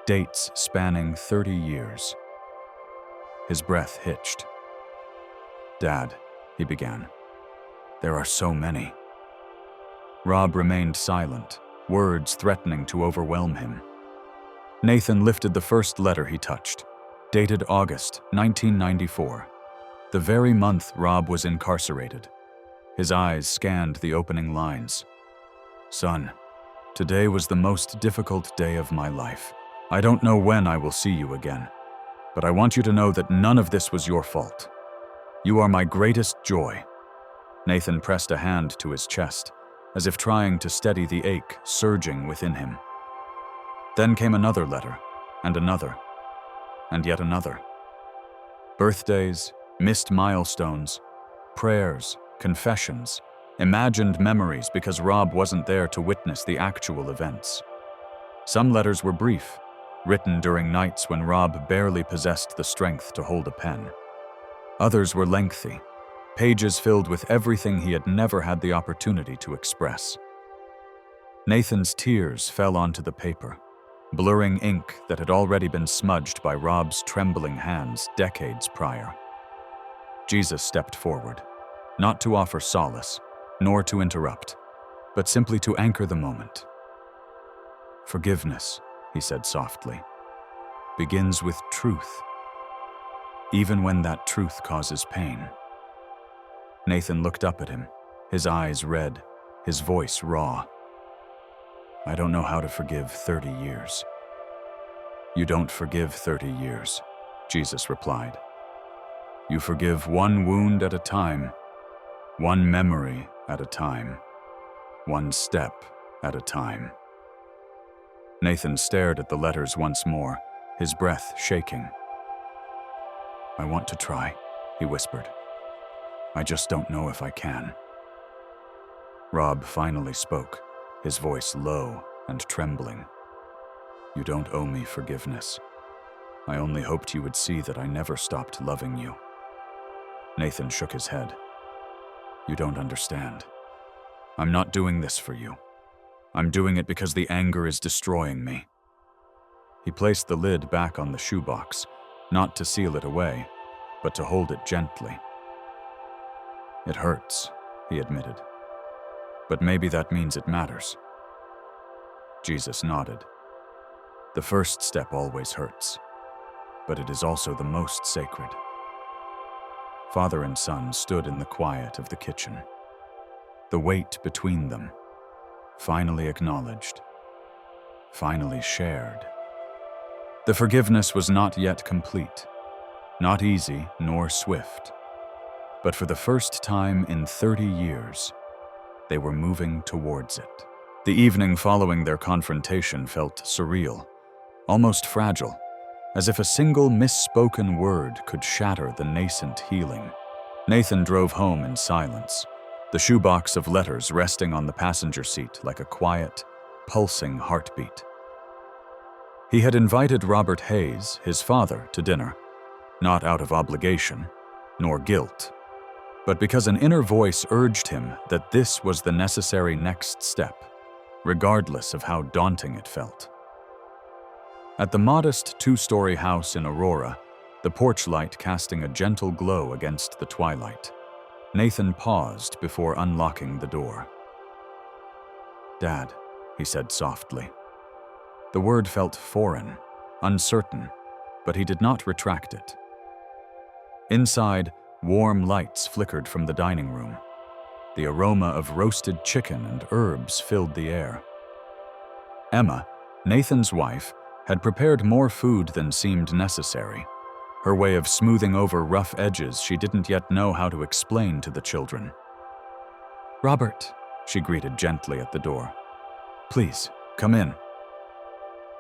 dates spanning 30 years. His breath hitched. "Dad," he began, "there are so many." Rob remained silent, words threatening to overwhelm him. Nathan lifted the first letter he touched, dated August 1994, the very month Rob was incarcerated. His eyes scanned the opening lines. "Son, today was the most difficult day of my life. I don't know when I will see you again, but I want you to know that none of this was your fault. You are my greatest joy." Nathan pressed a hand to his chest, as if trying to steady the ache surging within him. Then came another letter, and another, and yet another. Birthdays, missed milestones, prayers, confessions, imagined memories because Rob wasn't there to witness the actual events. Some letters were brief, written during nights when Rob barely possessed the strength to hold a pen. Others were lengthy, pages filled with everything he had never had the opportunity to express. Nathan's tears fell onto the paper, blurring ink that had already been smudged by Rob's trembling hands decades prior. Jesus stepped forward, not to offer solace, nor to interrupt, but simply to anchor the moment. "Forgiveness," he said softly, "begins with truth, even when that truth causes pain." Nathan looked up at him, his eyes red, his voice raw. "I don't know how to forgive 30 years. "You don't forgive 30 years, Jesus replied. "You forgive one wound at a time, one memory at a time, one step at a time." Nathan stared at the letters once more, his breath shaking. "I want to try," he whispered. "I just don't know if I can." Rob finally spoke, his voice low and trembling. "You don't owe me forgiveness. I only hoped you would see that I never stopped loving you." Nathan shook his head. "You don't understand. I'm not doing this for you. I'm doing it because the anger is destroying me." He placed the lid back on the shoebox, not to seal it away, but to hold it gently. "It hurts," he admitted. "But maybe that means it matters." Jesus nodded. "The first step always hurts, but it is also the most sacred." Father and son stood in the quiet of the kitchen. The weight between them, finally acknowledged, finally shared. The forgiveness was not yet complete, not easy nor swift, but for the first time in 30 years, they were moving towards it. The evening following their confrontation felt surreal, almost fragile, as if a single misspoken word could shatter the nascent healing. Nathan drove home in silence, the shoebox of letters resting on the passenger seat like a quiet, pulsing heartbeat. He had invited Robert Hayes, his father, to dinner, not out of obligation, nor guilt, but because an inner voice urged him that this was the necessary next step, regardless of how daunting it felt. At the modest two-story house in Aurora, the porch light casting a gentle glow against the twilight, Nathan paused before unlocking the door. "Dad," he said softly. The word felt foreign, uncertain, but he did not retract it. Inside, warm lights flickered from the dining room. The aroma of roasted chicken and herbs filled the air. Emma, Nathan's wife, had prepared more food than seemed necessary, her way of smoothing over rough edges she didn't yet know how to explain to the children. "Robert," she greeted gently at the door. "Please, come in."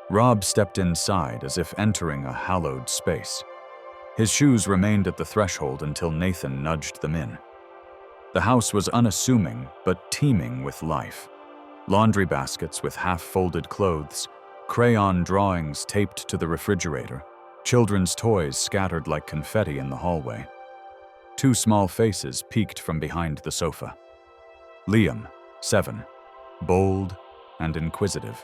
Rob stepped inside as if entering a hallowed space. His shoes remained at the threshold until Nathan nudged them in. The house was unassuming but teeming with life. Laundry baskets with half-folded clothes, crayon drawings taped to the refrigerator, children's toys scattered like confetti in the hallway. Two small faces peeked from behind the sofa. Liam, 7, bold and inquisitive.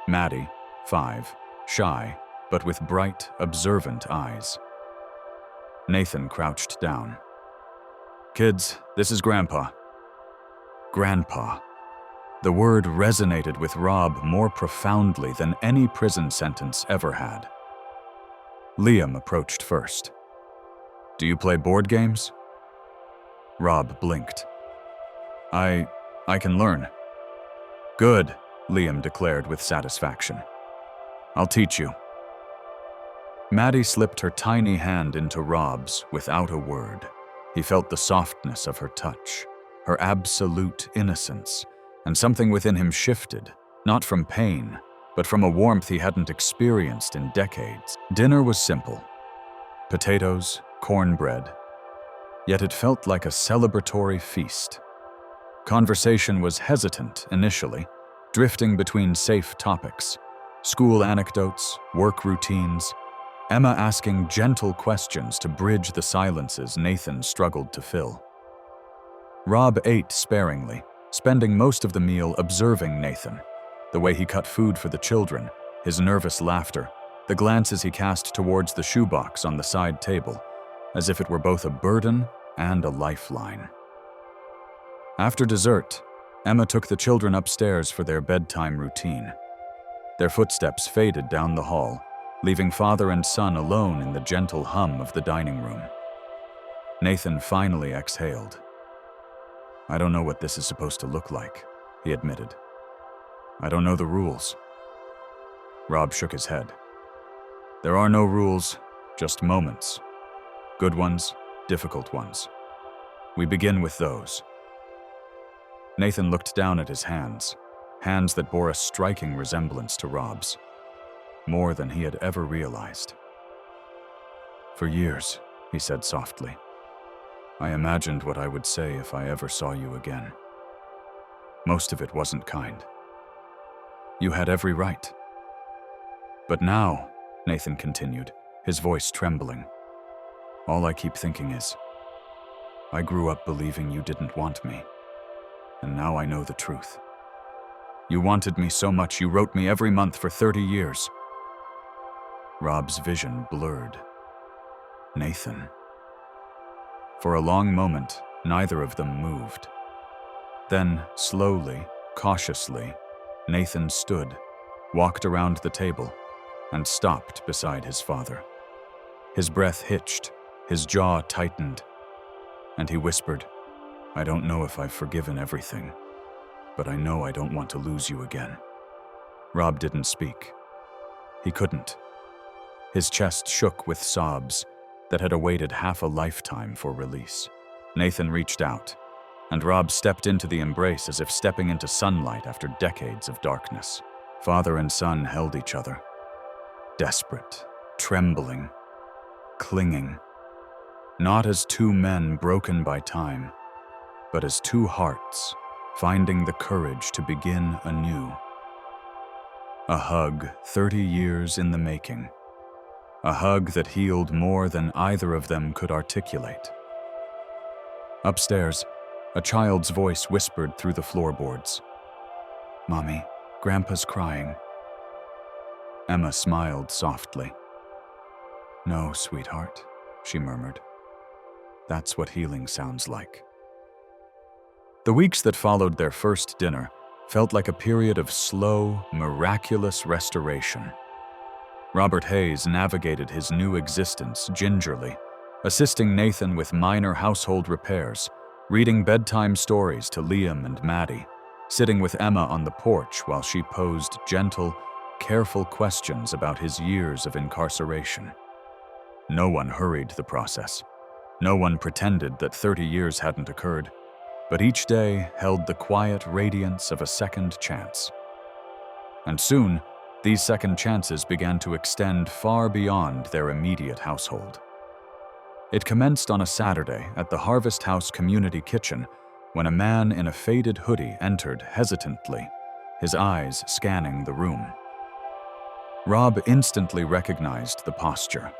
Maddie, 5, shy, but with bright, observant eyes. Nathan crouched down. "Kids, this is Grandpa." Grandpa. The word resonated with Rob more profoundly than any prison sentence ever had. Liam approached first. "Do you play board games?" Rob blinked. I can learn." "Good," Liam declared with satisfaction. "I'll teach you." Maddie slipped her tiny hand into Rob's without a word. He felt the softness of her touch, her absolute innocence, and something within him shifted, not from pain, but from a warmth he hadn't experienced in decades. Dinner was simple: potatoes, cornbread, yet it felt like a celebratory feast. Conversation was hesitant initially, drifting between safe topics: school anecdotes, work routines, Emma asking gentle questions to bridge the silences Nathan struggled to fill. Rob ate sparingly, spending most of the meal observing Nathan, the way he cut food for the children, his nervous laughter, the glances he cast towards the shoebox on the side table, as if it were both a burden and a lifeline. After dessert, Emma took the children upstairs for their bedtime routine. Their footsteps faded down the hall, leaving father and son alone in the gentle hum of the dining room. Nathan finally exhaled. "I don't know what this is supposed to look like," he admitted. "I don't know the rules." Rob shook his head. "There are no rules, just moments. Good ones, difficult ones. We begin with those." Nathan looked down at his hands that bore a striking resemblance to Rob's, more than he had ever realized. "For years," he said softly, "I imagined what I would say if I ever saw you again. Most of it wasn't kind. You had every right. But now," Nathan continued, his voice trembling, "all I keep thinking is, I grew up believing you didn't want me, and now I know the truth. You wanted me so much you wrote me every month for 30 years. Rob's vision blurred. Nathan. For a long moment, neither of them moved. Then, slowly, cautiously, Nathan stood, walked around the table, and stopped beside his father. His breath hitched, his jaw tightened, and he whispered, "I don't know if I've forgiven everything, but I know I don't want to lose you again." Rob didn't speak. He couldn't. His chest shook with sobs that had awaited half a lifetime for release. Nathan reached out, and Rob stepped into the embrace as if stepping into sunlight after decades of darkness. Father and son held each other, desperate, trembling, clinging, not as two men broken by time, but as two hearts finding the courage to begin anew. A hug 30 years in the making. A hug that healed more than either of them could articulate. Upstairs, a child's voice whispered through the floorboards. "Mommy, Grandpa's crying." Emma smiled softly. "No, sweetheart," she murmured. "That's what healing sounds like." The weeks that followed their first dinner felt like a period of slow, miraculous restoration. Robert Hayes navigated his new existence gingerly, assisting Nathan with minor household repairs, reading bedtime stories to Liam and Maddie, sitting with Emma on the porch while she posed gentle, careful questions about his years of incarceration. No one hurried the process. No one pretended that 30 years hadn't occurred, but each day held the quiet radiance of a second chance. And soon, these second chances began to extend far beyond their immediate household. It commenced on a Saturday at the Harvest House community kitchen when a man in a faded hoodie entered hesitantly, his eyes scanning the room. Rob instantly recognized the posture,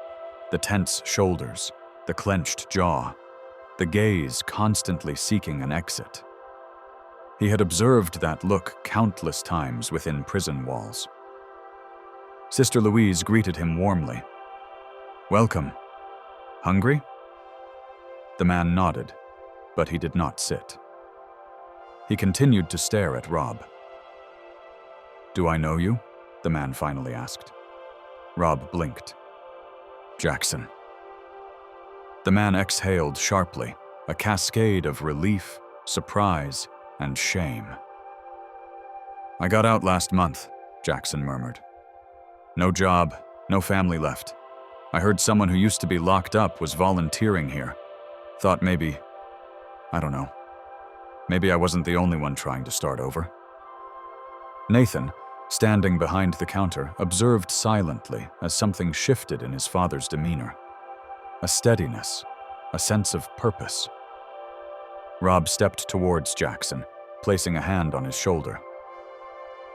the tense shoulders, the clenched jaw, the gaze constantly seeking an exit. He had observed that look countless times within prison walls. Sister Louise greeted him warmly. "Welcome. Hungry?" The man nodded, but he did not sit. He continued to stare at Rob. "Do I know you?" the man finally asked. Rob blinked. "Jackson." The man exhaled sharply, a cascade of relief, surprise, and shame. "I got out last month," Jackson murmured. "No job, no family left. I heard someone who used to be locked up was volunteering here. Thought maybe, I don't know, maybe I wasn't the only one trying to start over." Nathan, standing behind the counter, observed silently as something shifted in his father's demeanor. A steadiness, a sense of purpose. Rob stepped towards Jackson, placing a hand on his shoulder.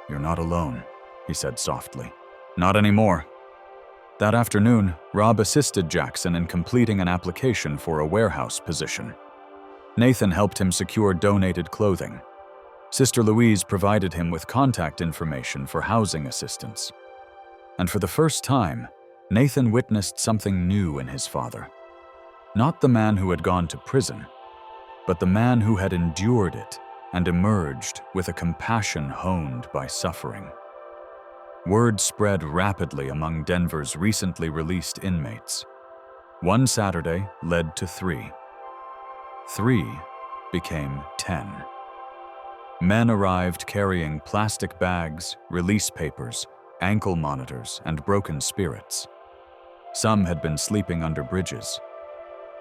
"You're not alone," he said softly. "Not anymore." That afternoon, Rob assisted Jackson in completing an application for a warehouse position. Nathan helped him secure donated clothing. Sister Louise provided him with contact information for housing assistance. And for the first time, Nathan witnessed something new in his father. Not the man who had gone to prison, but the man who had endured it and emerged with a compassion honed by suffering. Word spread rapidly among Denver's recently released inmates. One Saturday led to 3. 3 became 10. Men arrived carrying plastic bags, release papers, ankle monitors, and broken spirits. Some had been sleeping under bridges.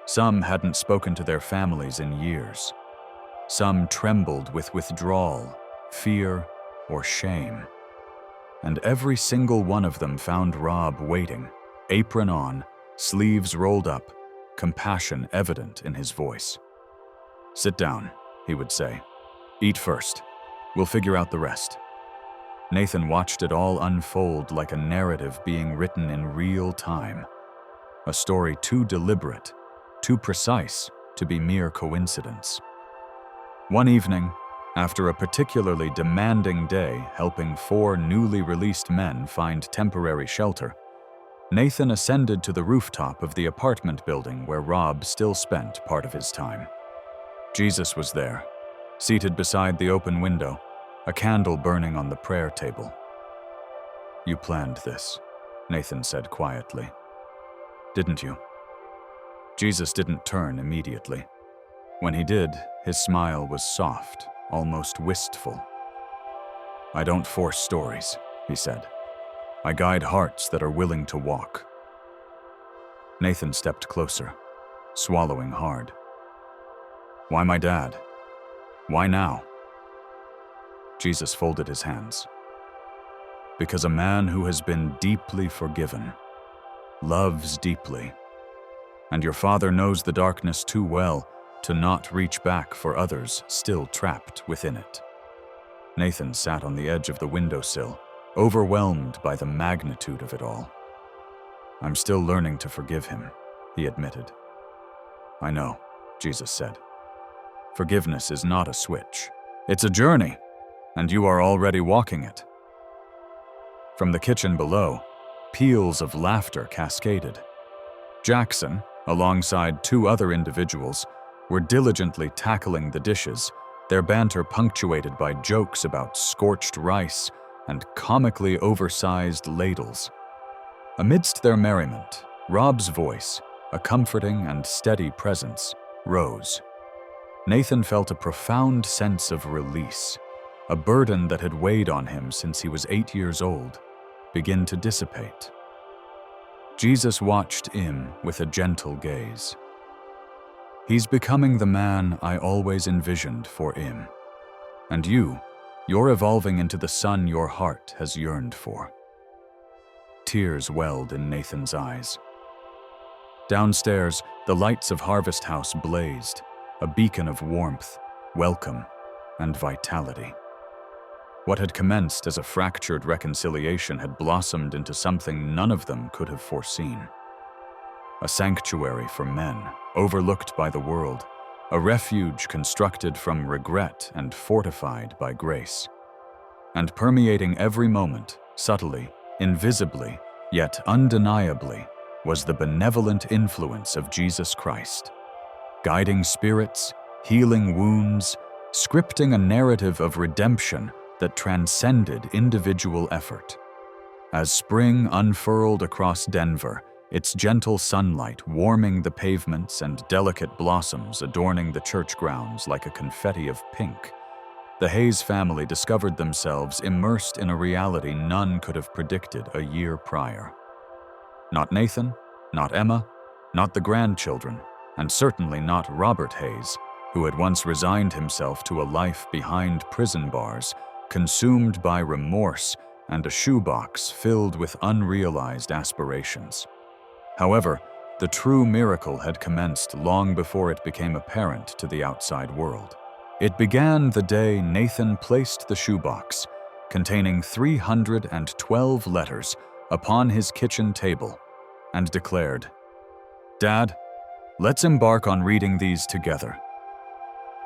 Some hadn't spoken to their families in years. Some trembled with withdrawal, fear, or shame. And every single one of them found Rob waiting, apron on, sleeves rolled up, compassion evident in his voice. "Sit down," he would say. "Eat first. We'll figure out the rest." Nathan watched it all unfold like a narrative being written in real time. A story too deliberate, too precise to be mere coincidence. One evening, after a particularly demanding day helping 4 newly released men find temporary shelter, Nathan ascended to the rooftop of the apartment building where Rob still spent part of his time. Jesus was there, seated beside the open window, a candle burning on the prayer table. "You planned this," Nathan said quietly. "Didn't you?" Jesus didn't turn immediately. When he did, his smile was soft, almost wistful. "I don't force stories," he said. "I guide hearts that are willing to walk." Nathan stepped closer, swallowing hard. "Why my dad? Why now?" Jesus folded his hands. "Because a man who has been deeply forgiven loves deeply, and your father knows the darkness too well to not reach back for others still trapped within it." Nathan sat on the edge of the windowsill, overwhelmed by the magnitude of it all. "I'm still learning to forgive him," he admitted. "I know," Jesus said. "Forgiveness is not a switch. It's a journey, and you are already walking it." From the kitchen below, peals of laughter cascaded. Jackson, alongside 2 other individuals, were diligently tackling the dishes, their banter punctuated by jokes about scorched rice and comically oversized ladles. Amidst their merriment, Rob's voice, a comforting and steady presence, rose. Nathan felt a profound sense of release, a burden that had weighed on him since he was 8 years old, begin to dissipate. Jesus watched him with a gentle gaze. "He's becoming the man I always envisioned for him. And you're evolving into the son your heart has yearned for." Tears welled in Nathan's eyes. Downstairs, the lights of Harvest House blazed, a beacon of warmth, welcome, and vitality. What had commenced as a fractured reconciliation had blossomed into something none of them could have foreseen. A sanctuary for men, overlooked by the world, a refuge constructed from regret and fortified by grace. And permeating every moment, subtly, invisibly, yet undeniably, was the benevolent influence of Jesus Christ, guiding spirits, healing wounds, scripting a narrative of redemption that transcended individual effort. As spring unfurled across Denver, its gentle sunlight warming the pavements and delicate blossoms adorning the church grounds like a confetti of pink, the Hayes family discovered themselves immersed in a reality none could have predicted a year prior. Not Nathan, not Emma, not the grandchildren, and certainly not Robert Hayes, who had once resigned himself to a life behind prison bars, consumed by remorse and a shoebox filled with unrealized aspirations. However, the true miracle had commenced long before it became apparent to the outside world. It began the day Nathan placed the shoebox, containing 312 letters, upon his kitchen table and declared, "Dad, let's embark on reading these together."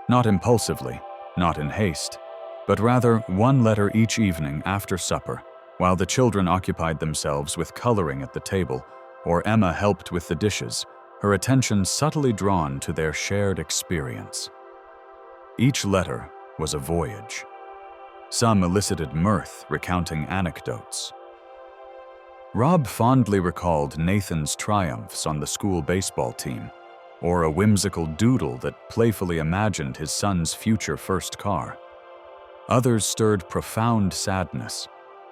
Not impulsively, not in haste, but rather one letter each evening after supper, while the children occupied themselves with coloring at the table, or Emma helped with the dishes, her attention subtly drawn to their shared experience. Each letter was a voyage. Some elicited mirth, recounting anecdotes. Rob fondly recalled Nathan's triumphs on the school baseball team, or a whimsical doodle that playfully imagined his son's future first car. Others stirred profound sadness,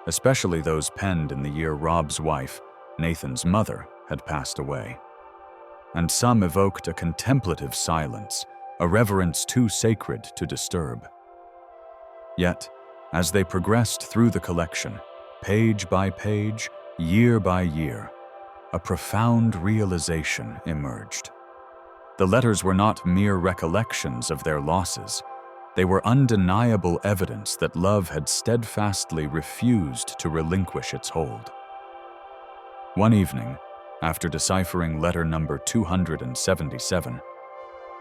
especially those penned in the year Rob's wife, Nathan's mother, had passed away. And some evoked a contemplative silence, a reverence too sacred to disturb. Yet, as they progressed through the collection, page by page, year by year, a profound realization emerged. The letters were not mere recollections of their losses. They were undeniable evidence that love had steadfastly refused to relinquish its hold. One evening, after deciphering letter number 277,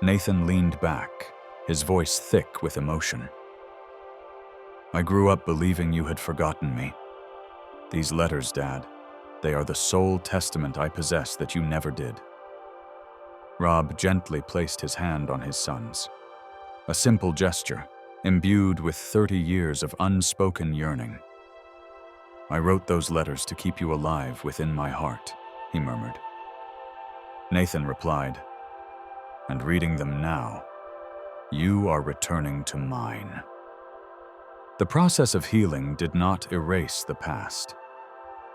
Nathan leaned back, his voice thick with emotion. "I grew up believing you had forgotten me. These letters, Dad, they are the sole testament I possess that you never did." Rob gently placed his hand on his son's. A simple gesture, imbued with 30 years of unspoken yearning. "I wrote those letters to keep you alive within my heart," he murmured. Nathan replied, "And reading them now, you are returning to mine." The process of healing did not erase the past.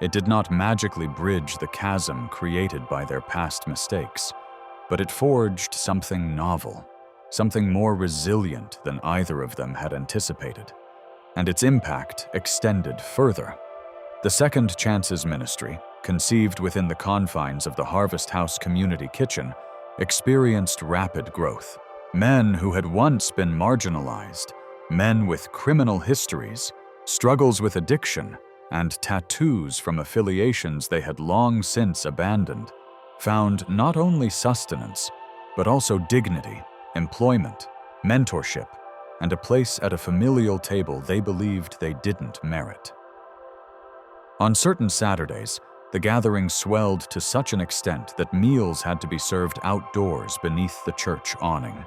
It did not magically bridge the chasm created by their past mistakes, but it forged something novel, something more resilient than either of them had anticipated, and its impact extended further. The Second Chances Ministry, conceived within the confines of the Harvest House Community Kitchen, experienced rapid growth. Men who had once been marginalized, men with criminal histories, struggles with addiction, and tattoos from affiliations they had long since abandoned, found not only sustenance, but also dignity, employment, mentorship, and a place at a familial table they believed they didn't merit. On certain Saturdays, the gathering swelled to such an extent that meals had to be served outdoors beneath the church awning.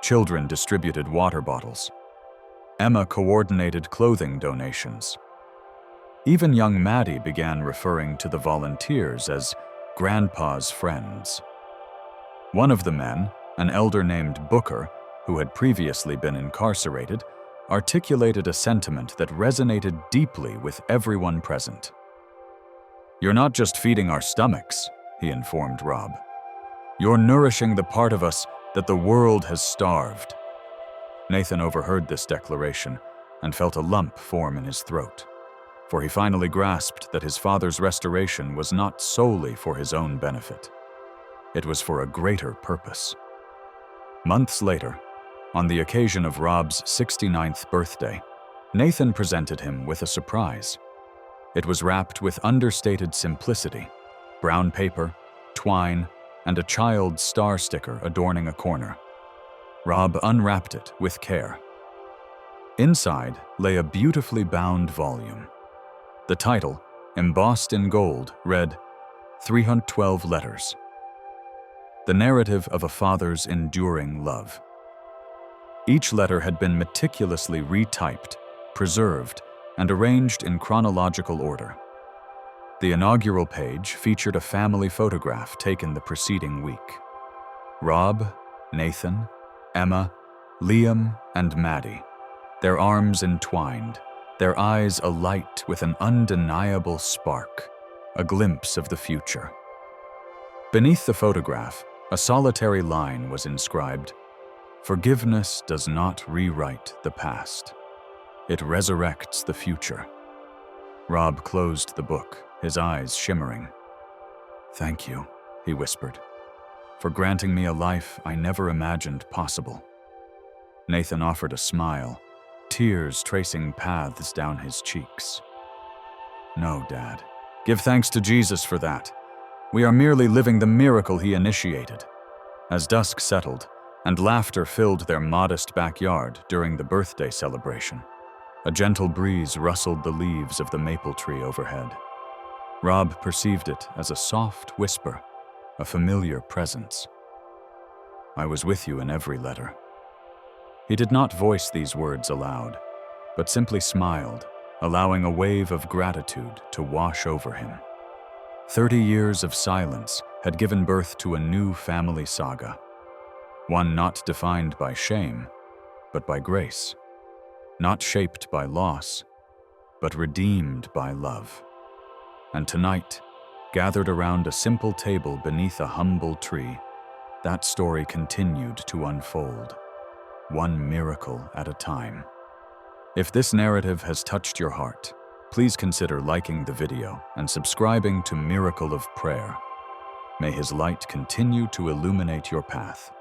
Children distributed water bottles. Emma coordinated clothing donations. Even young Maddie began referring to the volunteers as Grandpa's friends. One of the men, an elder named Booker, who had previously been incarcerated, articulated a sentiment that resonated deeply with everyone present. "You're not just feeding our stomachs," he informed Rob. "You're nourishing the part of us that the world has starved." Nathan overheard this declaration and felt a lump form in his throat, for he finally grasped that his father's restoration was not solely for his own benefit. It was for a greater purpose. Months later, on the occasion of Rob's 69th birthday, Nathan presented him with a surprise. It was wrapped with understated simplicity, brown paper, twine, and a child's star sticker adorning a corner. Rob unwrapped it with care. Inside lay a beautifully bound volume. The title, embossed in gold, read 312 letters. The narrative of a father's enduring love. Each letter had been meticulously retyped, preserved, and arranged in chronological order. The inaugural page featured a family photograph taken the preceding week. Rob, Nathan, Emma, Liam, and Maddie, their arms entwined, their eyes alight with an undeniable spark, a glimpse of the future. Beneath the photograph, a solitary line was inscribed, "Forgiveness does not rewrite the past. It resurrects the future." Rob closed the book, his eyes shimmering. "Thank you," he whispered, "for granting me a life I never imagined possible." Nathan offered a smile, tears tracing paths down his cheeks. "No, Dad. Give thanks to Jesus for that. We are merely living the miracle he initiated." As dusk settled and laughter filled their modest backyard during the birthday celebration, a gentle breeze rustled the leaves of the maple tree overhead. Rob perceived it as a soft whisper, a familiar presence. "I was with you in every letter." He did not voice these words aloud, but simply smiled, allowing a wave of gratitude to wash over him. 30 years of silence had given birth to a new family saga, one not defined by shame, but by grace, not shaped by loss, but redeemed by love. And tonight, gathered around a simple table beneath a humble tree, that story continued to unfold, one miracle at a time. If this narrative has touched your heart, please consider liking the video and subscribing to Miracle of Prayer. May His light continue to illuminate your path.